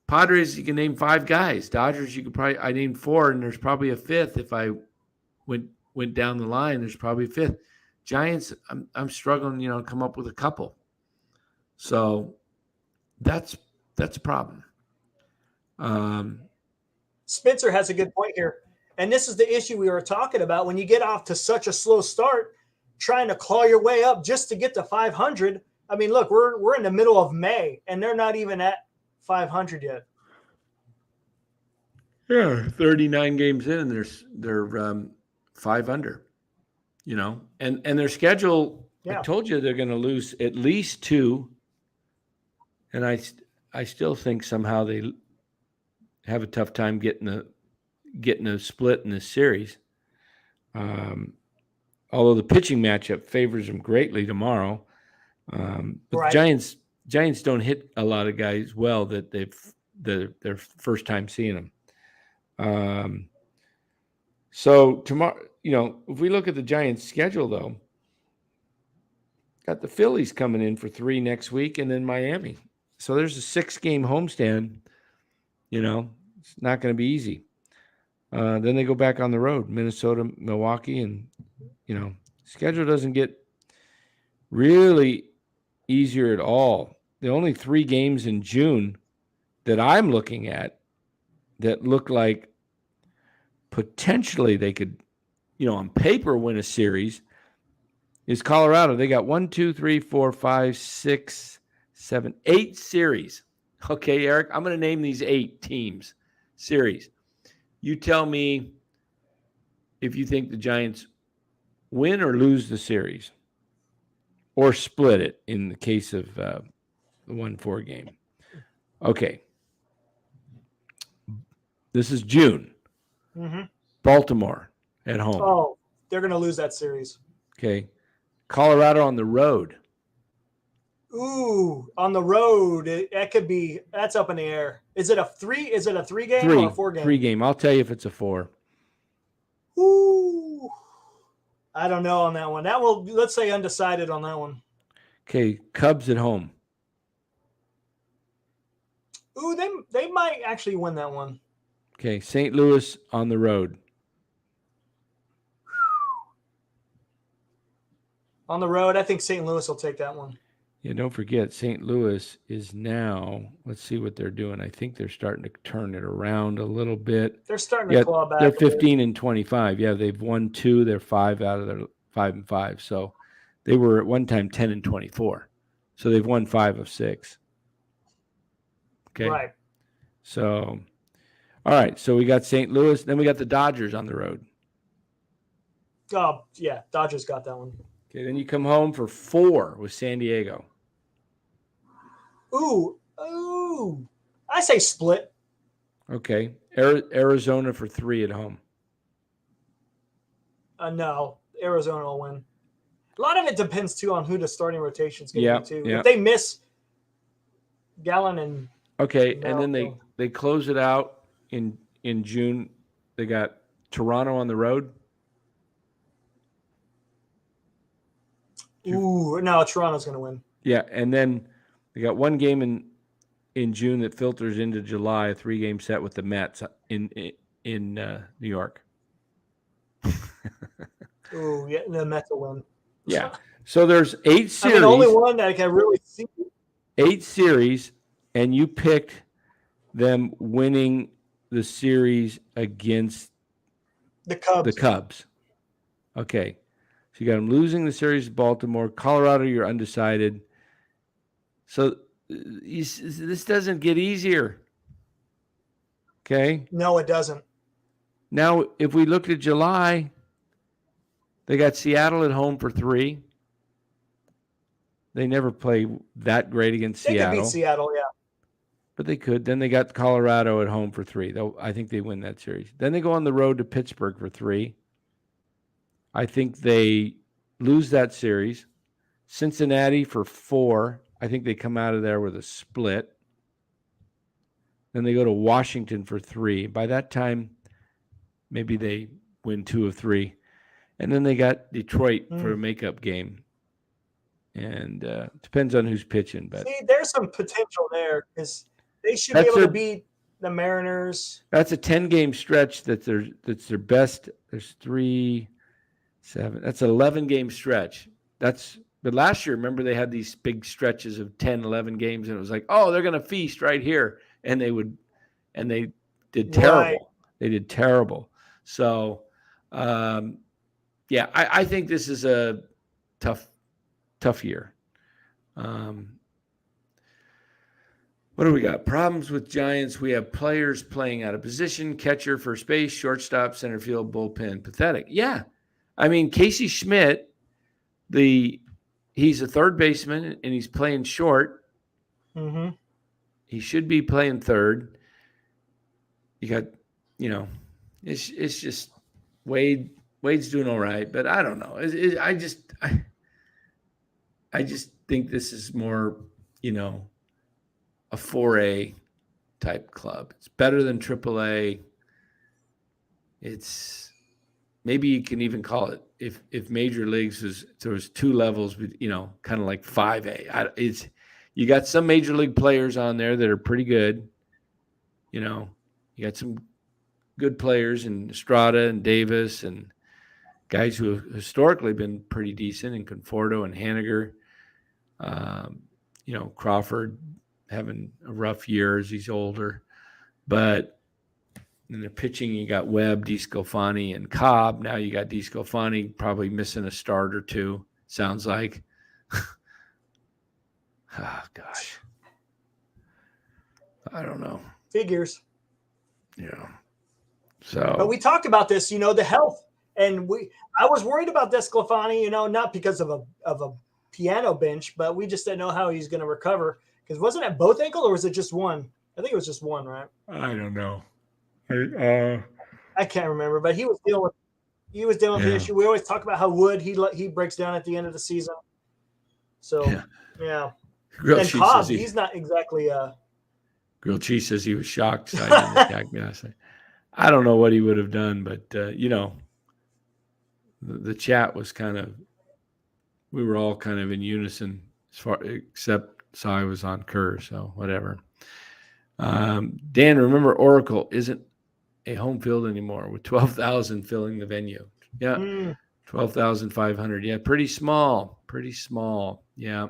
Padres, you can name 5 guys. Dodgers, I named 4, and there's probably a 5th if I went down the line. There's probably a 5th. Giants, I'm struggling, to come up with a couple. So that's a problem. Spencer has a good point here. And this is the issue we were talking about. When you get off to such a slow start, trying to claw your way up just to get to 500. I mean, look, we're in the middle of May, and they're not even at 500 yet. Yeah, 39 games in, and they're 5 under. And their schedule. Yeah. I told you they're going to lose at least 2, and I still think somehow they have a tough time getting a split in this series. Although the pitching matchup favors them greatly tomorrow. But right. The Giants don't hit a lot of guys well that their first time seeing them. So tomorrow, if we look at the Giants' schedule, though, got the Phillies coming in for 3 next week, and then Miami. So there's a 6-game homestand. It's not going to be easy. Then they go back on the road, Minnesota, Milwaukee, and schedule doesn't get really easier at all. The only 3 games in June that I'm looking at that look like potentially they could, on paper win a series is Colorado. They got 1, 2, 3, 4, 5, 6, 7, 8 series. Okay, Eric, I'm going to name these 8 teams series. You tell me if you think the Giants win or lose the series or split it in the case of the 1-4 game. Okay. This is June. Mm-hmm. Baltimore at home. Oh, they're going to lose that series. Okay. Colorado on the road. Ooh, on the road, that's up in the air. Is it a 3-game or a 4-game? 3-game. I'll tell you if it's a 4. Ooh. I don't know on that one. Let's say undecided on that one. Okay, Cubs at home. Ooh, they might actually win that one. Okay, St. Louis on the road. On the road, I think St. Louis will take that one. Yeah, don't forget, St. Louis is now, let's see what they're doing. I think they're starting to turn it around a little bit. They're starting to claw back. They're 15-25. Yeah, they've won 2. They're 5 out of their 5-5. So they were at one time 10-24. So they've won 5 of 6. Okay. Right. So, all right. So we got St. Louis. Then we got the Dodgers on the road. Oh, yeah. Dodgers got that one. Okay. Then you come home for 4 with San Diego. Ooh. I say split. Okay. Arizona for 3 at home. No. Arizona will win. A lot of it depends, too, on who the starting rotation is going to be, too. Yeah. If they miss Gallen and okay, and then they close it out in June. They got Toronto on the road. Ooh, no, Toronto's going to win. Yeah, and then they got 1 game in June that filters into July, a 3-game set with the Mets in New York. Ooh, yeah, the Mets will win. Yeah. So there's 8 series. I mean, the only one that I can really see. 8 series, and you picked them winning the series against the Cubs. The Cubs. Okay. So you got them losing the series to Baltimore. Colorado, you're undecided. So this doesn't get easier. Okay? No, it doesn't. Now, if we looked at July, they got Seattle at home for 3. They never play that great against Seattle. They could beat Seattle, yeah. But they could. Then they got Colorado at home for 3. I think they win that series. Then they go on the road to Pittsburgh for 3. I think they lose that series. Cincinnati for 4. I think they come out of there with a split. Then they go to Washington for 3. By that time, maybe they win 2 of 3. And then they got Detroit for a makeup game. And depends on who's pitching. But see, there's some potential there because they should be able to beat the Mariners. That's a 10-game stretch that's their best. There's 3, 7. That's an 11-game stretch. But last year, remember, they had these big stretches of 10, 11 games, and it was like, oh, they're going to feast right here. And they did terrible. Right. They did terrible. So, yeah, I think this is a tough year. What do we got? Problems with Giants. We have players playing out of position, catcher, first base, shortstop, center field, bullpen. Pathetic. Yeah. I mean, Casey Schmidt, he's a third baseman, and he's playing short. Mm-hmm. He should be playing third. You got, it's just Wade's doing all right, but I don't know. I just think this is more, a 4A type club. It's better than AAA. It's maybe you can even call it if Major Leagues there was 2 levels, kind of like 5A. You got some major league players on there that are pretty good. You got some good players in Estrada and Davis and guys who have historically been pretty decent, and Conforto and Haniger. Crawford having a rough year as he's older. But in the pitching, you got Webb, DeSclafani, and Cobb. Now you got DeSclafani probably missing a start or two, sounds like. Oh, gosh. I don't know. Figures. Yeah. So. But we talked about this, the health. And I was worried about DeSclafani, not because of a piano bench, but we just didn't know how he's going to recover. Because wasn't it both ankle or was it just one? I think it was just one, right? I don't know. I can't remember, but he was dealing with the issue. We always talk about how Wood he breaks down at the end of the season. So yeah. And Cobb, he's not exactly. Grilled Cheese says he was shocked. So I didn't attack me last night. I don't know what he would have done, but the chat was we were all kind of in unison except Cy was on Kerr, so whatever. Dan, remember Oracle isn't a home field anymore with 12,000 filling the venue. Yeah, 12,500. Yeah, pretty small. Yeah.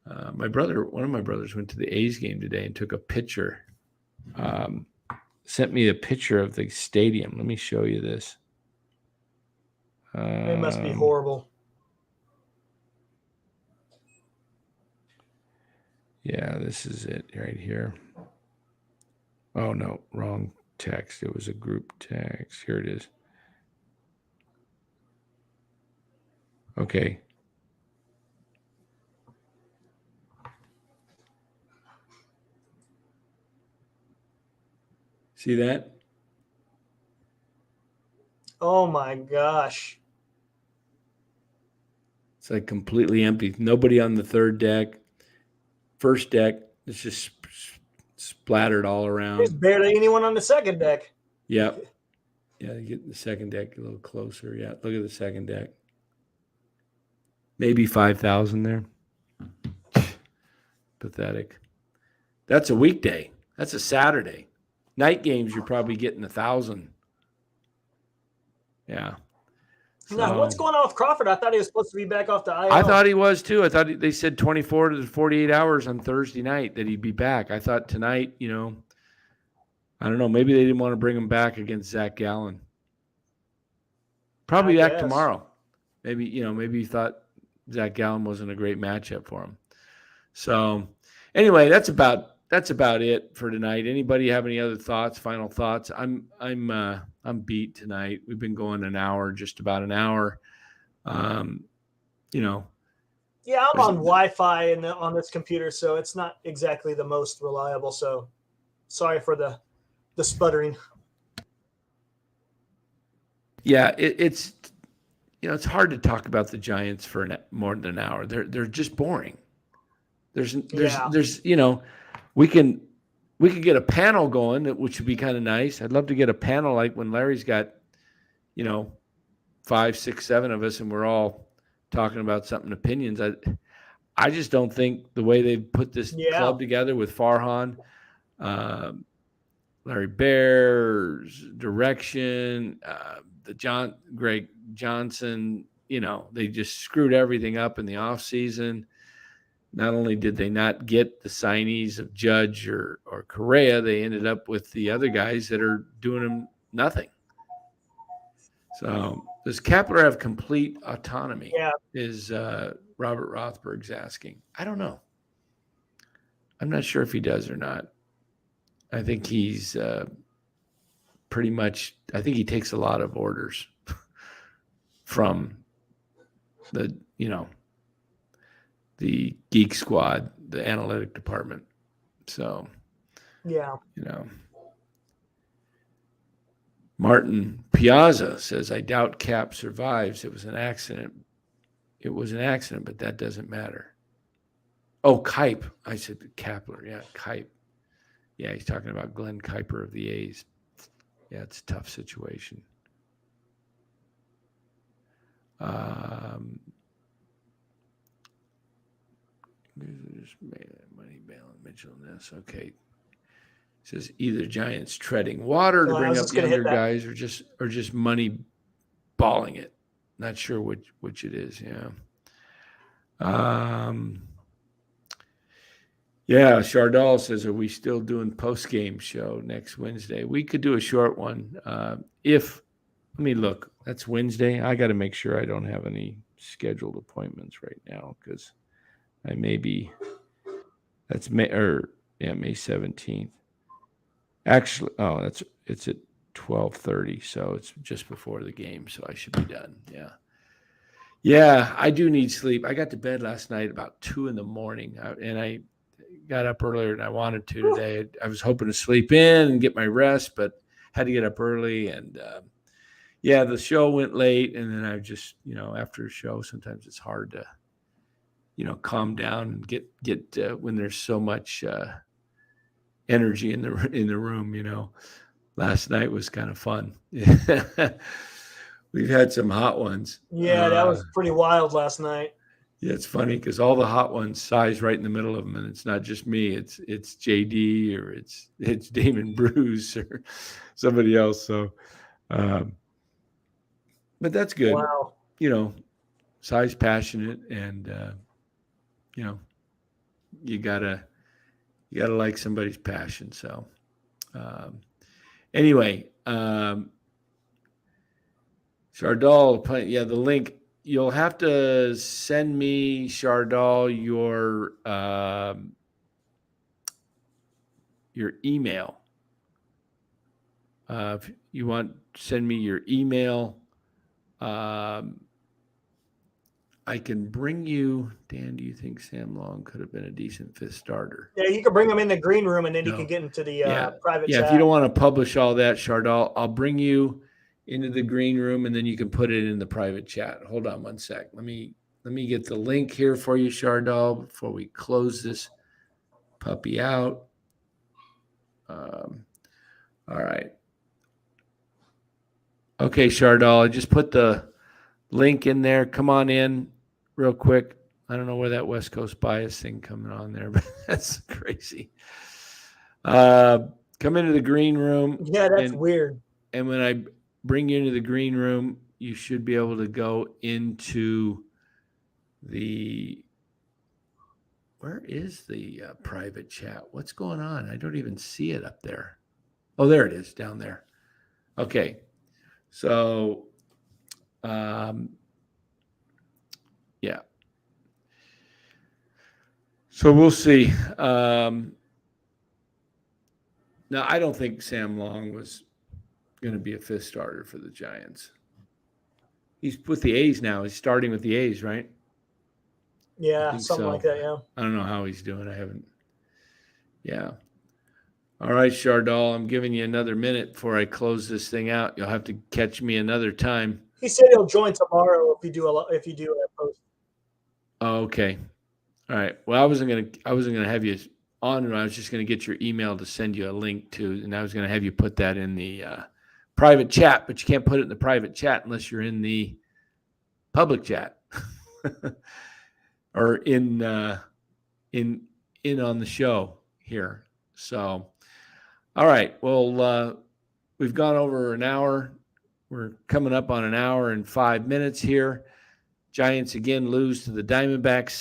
One of my brothers went to the A's game today and took a picture. Sent me a picture of the stadium. Let me show you this. It must be horrible. Yeah, this is it right here. Oh, no, wrong text. It was a group text. Here it is. Okay. See that? Oh, my gosh. It's like completely empty. Nobody on the third deck. First deck, it's just splattered all around. There's barely anyone on the second deck. Yep. Yeah, get the second deck a little closer. Yeah, look at the second deck. Maybe 5,000 there. Pathetic. That's a weekday. That's a Saturday. Night games, you're probably getting 1,000. Yeah. So, now, what's going on with Crawford? I thought he was supposed to be back off the IL. I thought he was too. I thought they said 24 to 48 hours on Thursday night that he'd be back. I thought tonight, I don't know. Maybe they didn't want to bring him back against Zach Gallen. Probably back tomorrow. Maybe he thought Zach Gallen wasn't a great matchup for him. So anyway, that's about it for tonight. Anybody have any other thoughts, final thoughts? I'm beat tonight. We've been going just about an hour. Yeah, I'm on Wi-Fi and on this computer, so it's not exactly the most reliable. So sorry for the sputtering. Yeah, it's hard to talk about the Giants for more than an hour. They're just boring. There's we can get a panel going, which would be kind of nice. I'd love to get a panel like when Larry's got 5, 6, 7 of us and we're all talking about something, opinions. I just don't think the way they've put this club together with Farhan, Larry Bear's direction, Greg Johnson, they just screwed everything up in the offseason. Not only did they not get the signees of Judge or Correa, they ended up with the other guys that are doing them nothing. So does Kapler have complete autonomy? Yeah. Is Robert Rothberg's asking. I don't know. I'm not sure if he does or not. I think he's pretty much – I think he takes a lot of orders from the Geek Squad, the analytic department. So, yeah. Martin Piazza says, I doubt Cap survives. It was an accident. But that doesn't matter. Oh, Kipe. I said Kapler. Yeah, Kipe. Yeah, he's talking about Glenn Kuiper of the A's. Yeah, it's a tough situation. Just money bailing Mitchell in this. Okay. It says either Giants treading water to bring up younger guys or just money balling it. Not sure which it is. Yeah. Yeah, Chardal says, are we still doing post-game show next Wednesday? We could do a short one. Let me look. That's Wednesday. I got to make sure I don't have any scheduled appointments right now because I may be. That's May 17th. Actually, it's at 12:30, so it's just before the game, so I should be done. Yeah. Yeah, I do need sleep. I got to bed last night about 2 a.m, and I got up earlier than I wanted to today. I was hoping to sleep in and get my rest, but had to get up early. And the show went late. And then I just, after a show, sometimes it's hard to, calm down and get when there's so much energy in the room. Last night was kind of fun. We've had some hot ones. Yeah, that was pretty wild last night. Yeah, it's funny because all the hot ones size right in the middle of them, and it's not just me. It's JD or it's Damon Bruce or somebody else. So, but that's good. Wow. Size passionate, and you gotta like somebody's passion. So, anyway, Chardal, the link. You'll have to send me, Chardal, your email. If you want, send me your email. I can bring you. Dan, do you think Sam Long could have been a decent fifth starter? Yeah, you can bring him in the green room, and then you can get into the private chat. Yeah, if you don't want to publish all that, Chardal, I'll bring you into the green room, and then you can put it in the private chat. Hold on one sec. Let me get the link here for you, Chardal, before we close this puppy out. All right. Okay, Chardal, I just put the link in there. Come on in real quick. I don't know where that West Coast bias thing coming on there, but that's crazy. Come into the green room. Yeah, that's weird. And when I bring you into the green room, you should be able to go into where is the private chat? What's going on? I don't even see it up there. Oh, there it is down there. Okay. So, yeah. So we'll see. Now, I don't think Sam Long was going to be a fifth starter for the Giants. He's with the A's now. He's starting with the A's, right? Yeah, something like that, yeah. I don't know how he's doing. I haven't. Yeah. All right, Chardal, I'm giving you another minute before I close this thing out. You'll have to catch me another time. He said he'll join tomorrow if you do a post. Oh, okay. All right. Well, I wasn't gonna have you on. I was just gonna get your email to send you a link to, and I was gonna have you put that in the private chat, but you can't put it in the private chat unless you're in the public chat or in on the show here. So, all right. Well, we've gone over an hour. We're coming up on an hour and 5 minutes here. Giants again lose to the Diamondbacks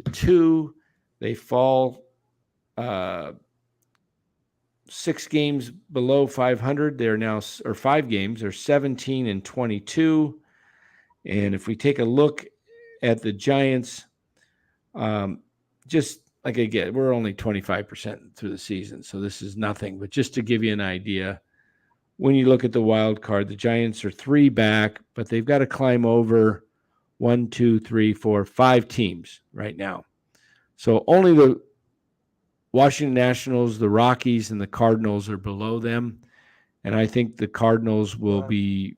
7-2. They fall 6 games below 500. They're now, or 5 games. They're 17-22. And if we take a look at the Giants, just like again, we're only 25% through the season, so this is nothing. But just to give you an idea, when you look at the wild card, the Giants are 3 back, but they've got to climb over 1, 2, 3, 4, 5 teams right now. So only the Washington Nationals, the Rockies, and the Cardinals are below them. And I think the Cardinals will be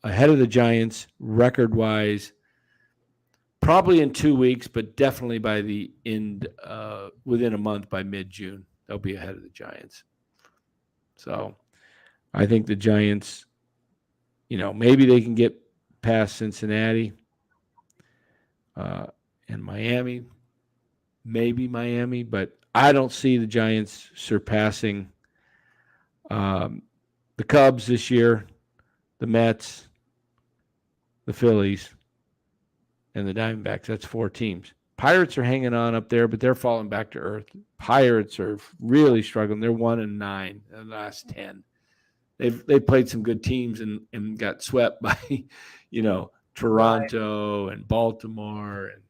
ahead of the Giants record-wise, probably in 2 weeks, but definitely by the end, within a month, by mid-June, they'll be ahead of the Giants. So I think the Giants, maybe they can get past Cincinnati and Miami. maybe Miami, but I don't see the Giants surpassing the Cubs this year, the Mets, the Phillies, and the Diamondbacks. That's 4 teams. Pirates are hanging on up there, but they're falling back to earth. Pirates are really struggling. They're 1-9 in the last 10. They've played some good teams and got swept by, Toronto and Baltimore, and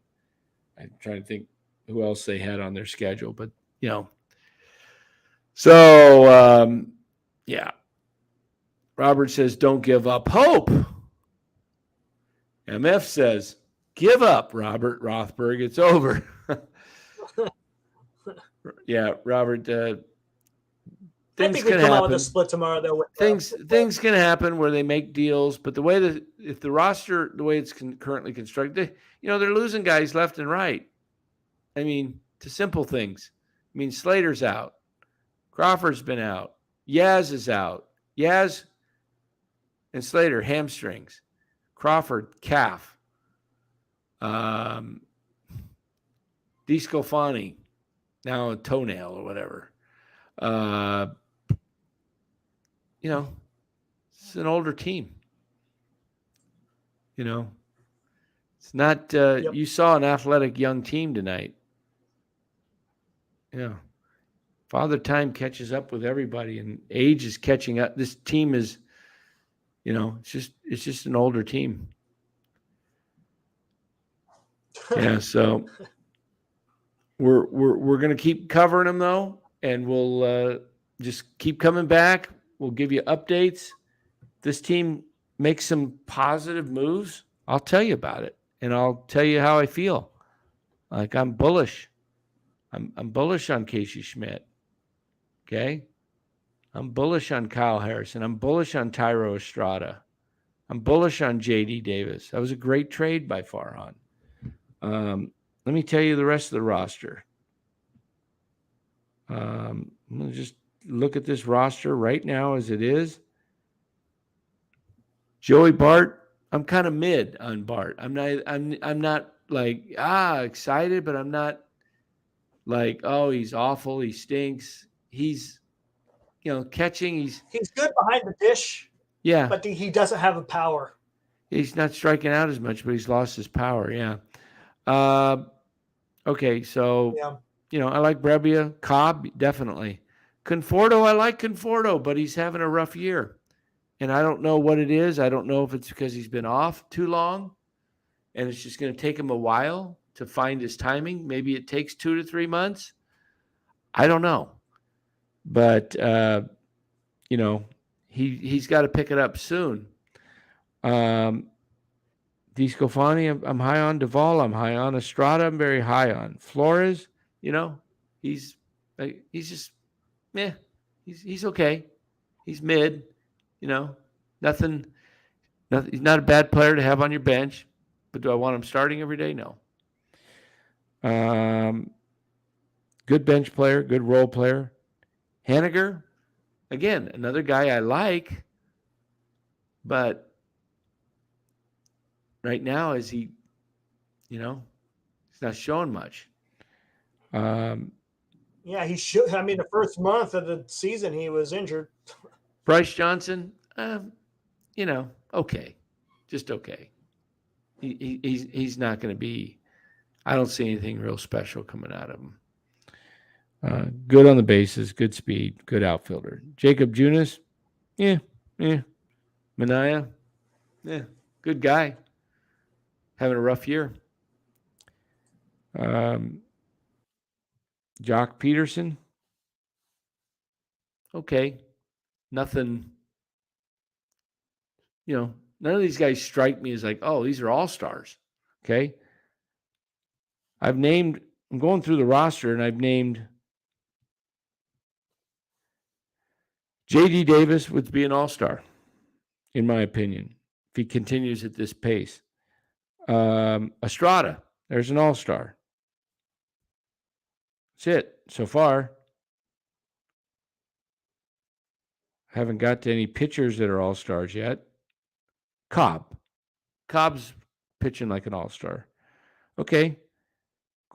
I'm trying to think who else they had on their schedule, but so yeah. Robert says, "Don't give up hope." MF says, "Give up, Robert Rothberg. It's over." Yeah, Robert. I think we come out with a split tomorrow, though. Things can happen where they make deals, but the way that if the roster, the way it's currently constructed, they're losing guys left and right. I mean, to simple things. I mean, Slater's out, Crawford's been out, Yaz is out, Yaz and Slater hamstrings, Crawford calf, DeSclafani now a toenail or whatever. It's an older team. It's not, you saw an athletic young team tonight. Father Time catches up with everybody and age is catching up. This team is, it's just an older team. Yeah. So we're going to keep covering them though. And we'll just keep coming back. We'll give you updates. This team makes some positive moves. I'll tell you about it, and I'll tell you how I feel. Like I'm bullish. I'm bullish on Casey Schmidt. Okay, I'm bullish on Kyle Harrison. I'm bullish on Tyro Estrada. I'm bullish on J.D. Davis. That was a great trade by Farhan. Let me tell you the rest of the roster. I'm going to just look at this roster right now as it is. Joey Bart, I'm kind of mid on Bart. I'm not like excited, but I'm not like, oh, he's awful, he stinks. He's catching, he's good behind the dish. Yeah. But he doesn't have a power. He's not striking out as much, but he's lost his power, yeah. Okay, so I like Brebbia. Cobb, definitely. Conforto, I like Conforto, but he's having a rough year. And I don't know what it is. I don't know if it's because he's been off too long and it's just going to take him a while to find his timing. Maybe it takes 2 to 3 months. I don't know. But, he's got to pick it up soon. DeSclafani, I'm high on. Duvall, I'm high on. Estrada, I'm very high on. Flores, he's just, he's okay. He's mid, nothing. He's not a bad player to have on your bench, but do I want him starting every day? No. Good bench player, good role player. Haniger, again, another guy I like, but right now, is he, he's not showing much. Yeah, he should. I mean, the first month of the season, he was injured. Bryce Johnson, okay, just okay. He's not going to be. I don't see anything real special coming out of him. Good on the bases, good speed, good outfielder. Jacob Junis, Minaya, good guy. Having a rough year. Jock Peterson. Okay. Nothing. None of these guys strike me as like, oh, these are all stars. Okay. I'm going through the roster and I've named J.D. Davis would be an all-star, in my opinion, if he continues at this pace. Estrada, there's an all-star. That's it so far. Haven't got to any pitchers that are all-stars yet. Cobb's pitching like an all-star. Okay.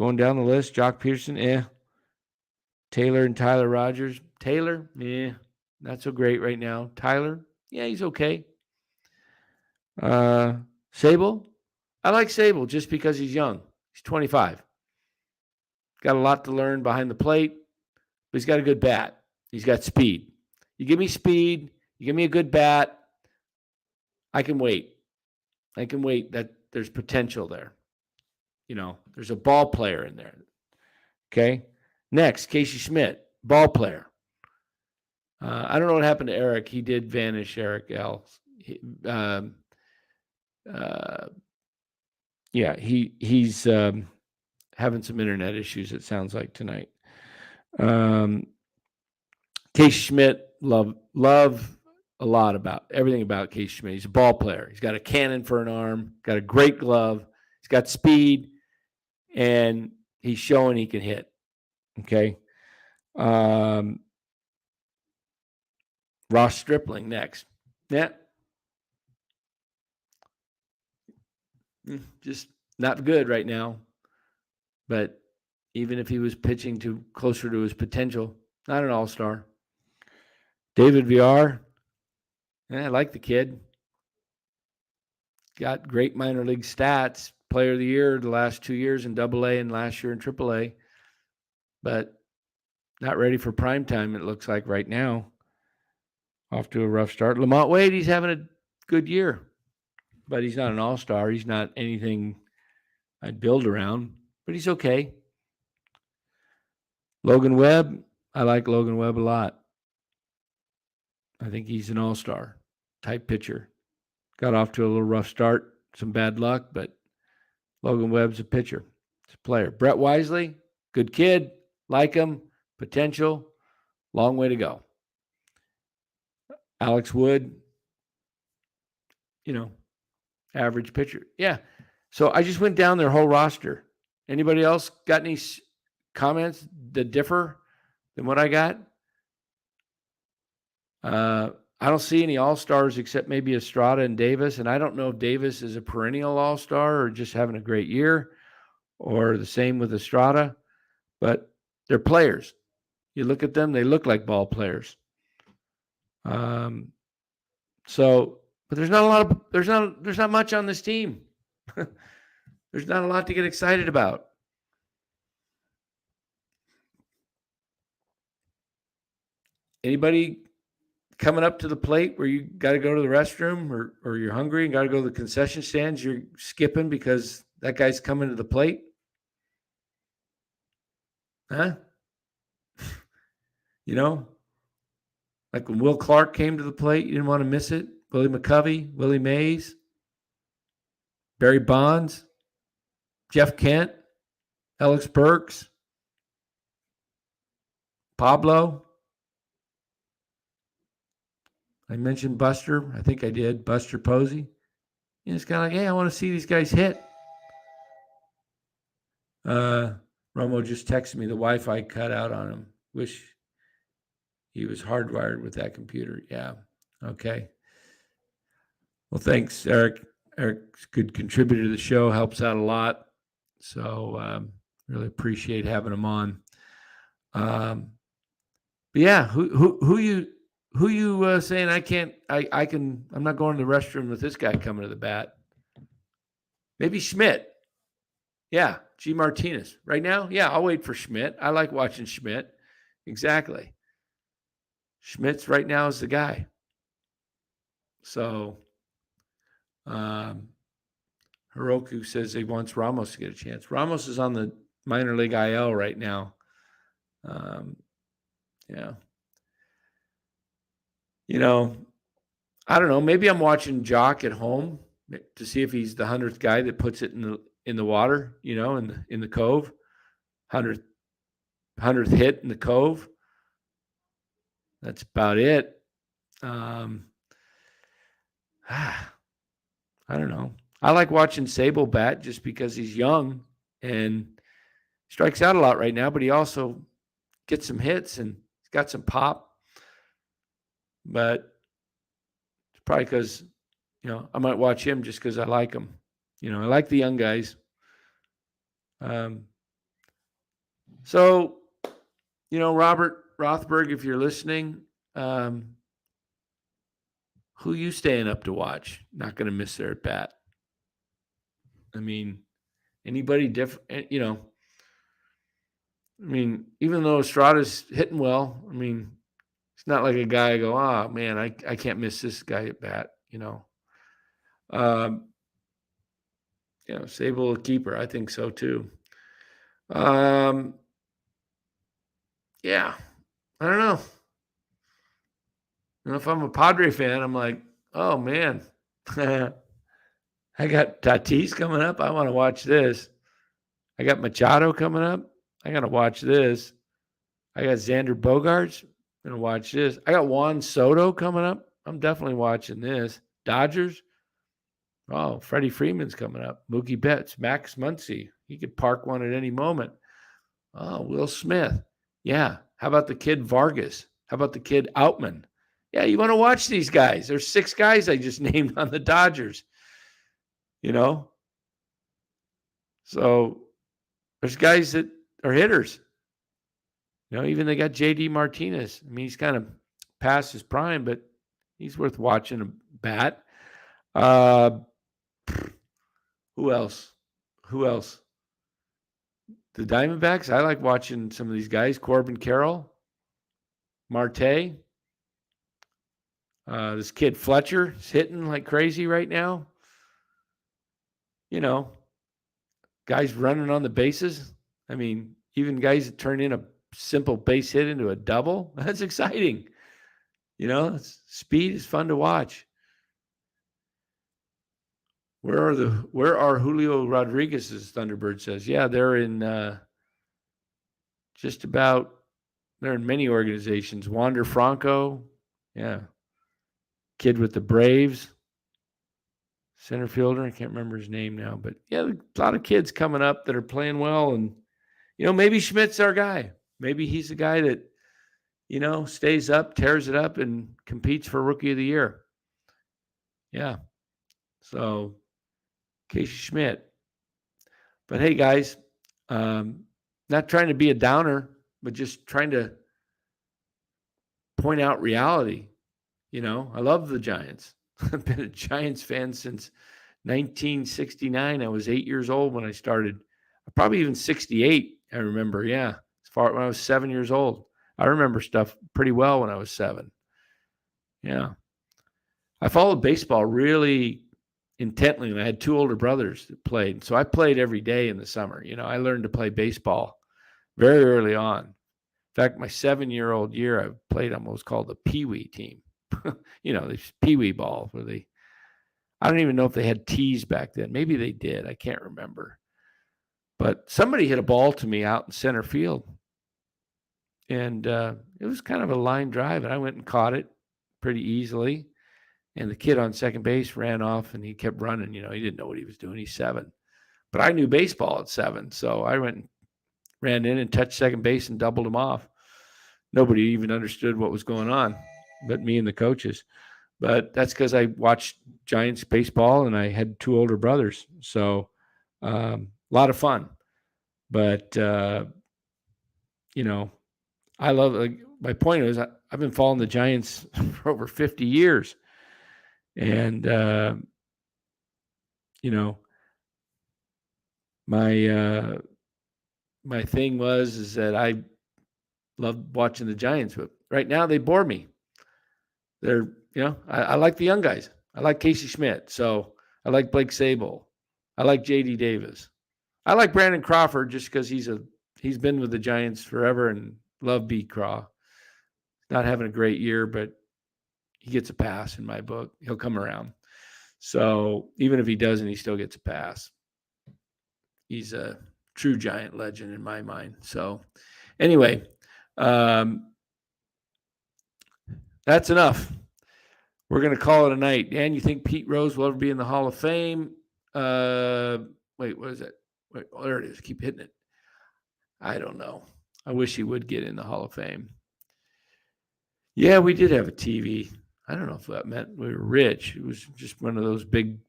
Going down the list, Jock Peterson, Taylor and Tyler Rogers. Taylor, not so great right now. Tyler, he's okay. Sable, I like Sable just because he's young. He's 25. Got a lot to learn behind the plate, but he's got a good bat. He's got speed. You give me speed, you give me a good bat, I can wait. That there's potential there. There's a ball player in there. Okay. Next, Casey Schmidt, ball player. I don't know what happened to Eric. He did vanish, Eric L. He's having some internet issues, it sounds like, tonight. Casey Schmidt, love a lot about everything about Casey Schmidt. He's a ball player. He's got a cannon for an arm, got a great glove. He's got speed, and he's showing he can hit. Okay. Ross Stripling next. Yeah. Just not good right now. But even if he was pitching to closer to his potential, not an all-star. David VR. I like the kid. Got great minor league stats. Player of the year the last 2 years in AA and last year in AAA. But not ready for prime time, it looks like right now. Off to a rough start. Lamont Wade, he's having a good year. But he's not an all-star. He's not anything I'd build around. But he's okay. Logan Webb, I like Logan Webb a lot. I think he's an all-star type pitcher. Got off to a little rough start, some bad luck, but Logan Webb's a pitcher. He's a player. Brett Wisely, good kid, like him, potential, long way to go. Alex Wood, average pitcher. Yeah. So I just went down their whole roster. Anybody else got any comments that differ than what I got? I don't see any all-stars except maybe Estrada and Davis, and I don't know if Davis is a perennial all-star or just having a great year, or the same with Estrada, but they're players. You look at them, they look like ball players. But there's not much on this team. There's not a lot to get excited about. Anybody coming up to the plate where you got to go to the restroom or you're hungry and got to go to the concession stands, you're skipping because that guy's coming to the plate? Huh? Like when Will Clark came to the plate, you didn't want to miss it. Willie McCovey, Willie Mays, Barry Bonds, Jeff Kent, Alex Burks, Pablo. I mentioned Buster. I think I did. Buster Posey. It's kind of like, hey, I want to see these guys hit. Romo just texted me the Wi-Fi cut out on him. Wish he was hardwired with that computer. Yeah. Okay. Well, thanks, Eric. Eric's a good contributor to the show. Helps out a lot. So really appreciate having him on. But yeah, who you saying I'm not going to the restroom with this guy coming to the bat? Maybe Schmidt. Yeah, G. Martinez. Right now, yeah, I'll wait for Schmidt. I like watching Schmidt. Exactly. Schmidt's right now is the guy. So Hiroku says he wants Ramos to get a chance. Ramos is on the minor league IL right now. Yeah. I don't know. Maybe I'm watching Jock at home to see if he's the 100th guy that puts it in the water, in the cove. 100th hit in the cove. That's about it. I don't know. I like watching Sable bat just because he's young and strikes out a lot right now, but he also gets some hits and he's got some pop. But it's probably because, I might watch him just because I like him. I like the young guys. So, Robert Rothberg, if you're listening, who you staying up to watch? Not going to miss their at bat. I mean, anybody different? Even though Estrada's hitting well, it's not like a guy I go, oh man, I can't miss this guy at bat. Sable a keeper. I think so too. Yeah, I don't know. If I'm a Padre fan, I'm like, oh man, I got Tatis coming up. I want to watch this. I got Machado coming up. I got to watch this. I got Xander Bogaerts. I'm going to watch this. I got Juan Soto coming up. I'm definitely watching this. Dodgers. Oh, Freddie Freeman's coming up. Mookie Betts, Max Muncy. He could park one at any moment. Oh, Will Smith. Yeah. How about the kid Vargas? How about the kid Outman? Yeah, you want to watch these guys. There's 6 guys I just named on the Dodgers. So there's guys that are hitters. Even they got J.D. Martinez. He's kind of past his prime, but he's worth watching a bat. Who else? The Diamondbacks. I like watching some of these guys. Corbin Carroll, Marte. This kid Fletcher is hitting like crazy right now. Guys running on the bases. Even guys that turn in a simple base hit into a double. That's exciting. Speed is fun to watch. Where are Julio Rodriguez's Thunderbird says? Yeah, they're in they're in many organizations. Wander Franco, yeah. Kid with the Braves. Center fielder, I can't remember his name now, but yeah, a lot of kids coming up that are playing well, and maybe Schmidt's our guy. Maybe he's the guy that stays up, tears it up, and competes for Rookie of the Year. Yeah. So Casey Schmidt. But hey, guys, not trying to be a downer, but just trying to point out reality. I love the Giants. I've been a Giants fan since 1969. I was 8 years old when I started. Probably even 68, I remember. Yeah, as far when I was 7 years old. I remember stuff pretty well when I was 7. Yeah. I followed baseball really intently, and I had 2 older brothers that played. So I played every day in the summer. I learned to play baseball very early on. In fact, my 7-year-old year, I played on what was called the Pee Wee team. These Pee Wee ball where I don't even know if they had tees back then. Maybe they did. I can't remember. But somebody hit a ball to me out in center field. And it was kind of a line drive, and I went and caught it pretty easily. And the kid on second base ran off, and he kept running. He didn't know what he was doing. He's 7. But I knew baseball at 7, so I went and ran in and touched second base and doubled him off. Nobody even understood what was going on but me and the coaches. But that's because I watched Giants baseball, and I had 2 older brothers. So a lot of fun. But, I love my point is I've been following the Giants for over 50 years. And, my thing is that I love watching the Giants, but right now they bore me. They're, I like the young guys. I like Casey Schmidt. So I like Blake Sable. I like J.D. Davis. I like Brandon Crawford just because he's been with the Giants forever, and love B. Craw. Not having a great year, but he gets a pass in my book. He'll come around. So even if he doesn't, he still gets a pass. He's a true Giant legend in my mind. So anyway, that's enough. We're going to call it a night. Dan, you think Pete Rose will ever be in the Hall of Fame? Wait, what is it? Wait, oh, there it is. Keep hitting it. I don't know. I wish he would get in the Hall of Fame. Yeah, we did have a TV. I don't know if that meant we were rich. It was just one of those big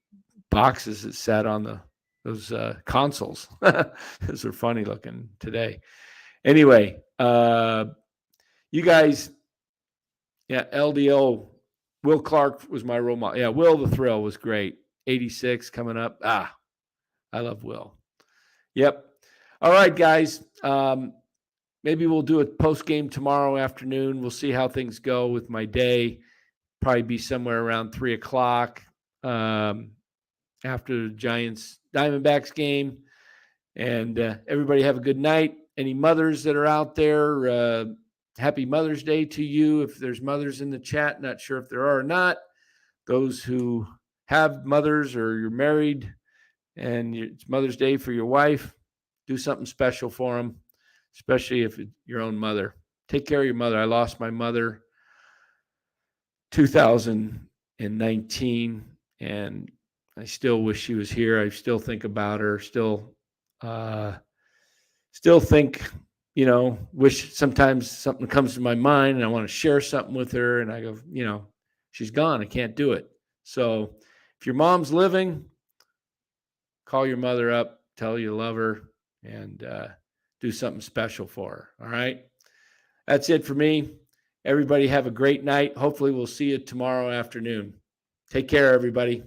boxes that sat on those consoles. Those are funny looking today. Anyway, you guys, yeah, LDO, Will Clark was my role model. Yeah, Will the Thrill was great. 86 coming up. I love Will. Yep. All right, guys. Maybe we'll do a post game tomorrow afternoon. We'll see how things go with my day. Probably be somewhere around 3:00 after the Giants Diamondbacks game. And everybody have a good night. Any mothers that are out there, happy Mother's Day to you. If there's mothers in the chat, not sure if there are or not. Those who have mothers or you're married and it's Mother's Day for your wife, do something special for them, especially if it's your own mother. Take care of your mother. I lost my mother 2019, and I still wish she was here. I still think about her, still think, wish sometimes something comes to my mind and I want to share something with her. And I go, she's gone. I can't do it. So if your mom's living, call your mother up, tell her you love her, and do something special for her. All right. That's it for me. Everybody have a great night. Hopefully we'll see you tomorrow afternoon. Take care, everybody.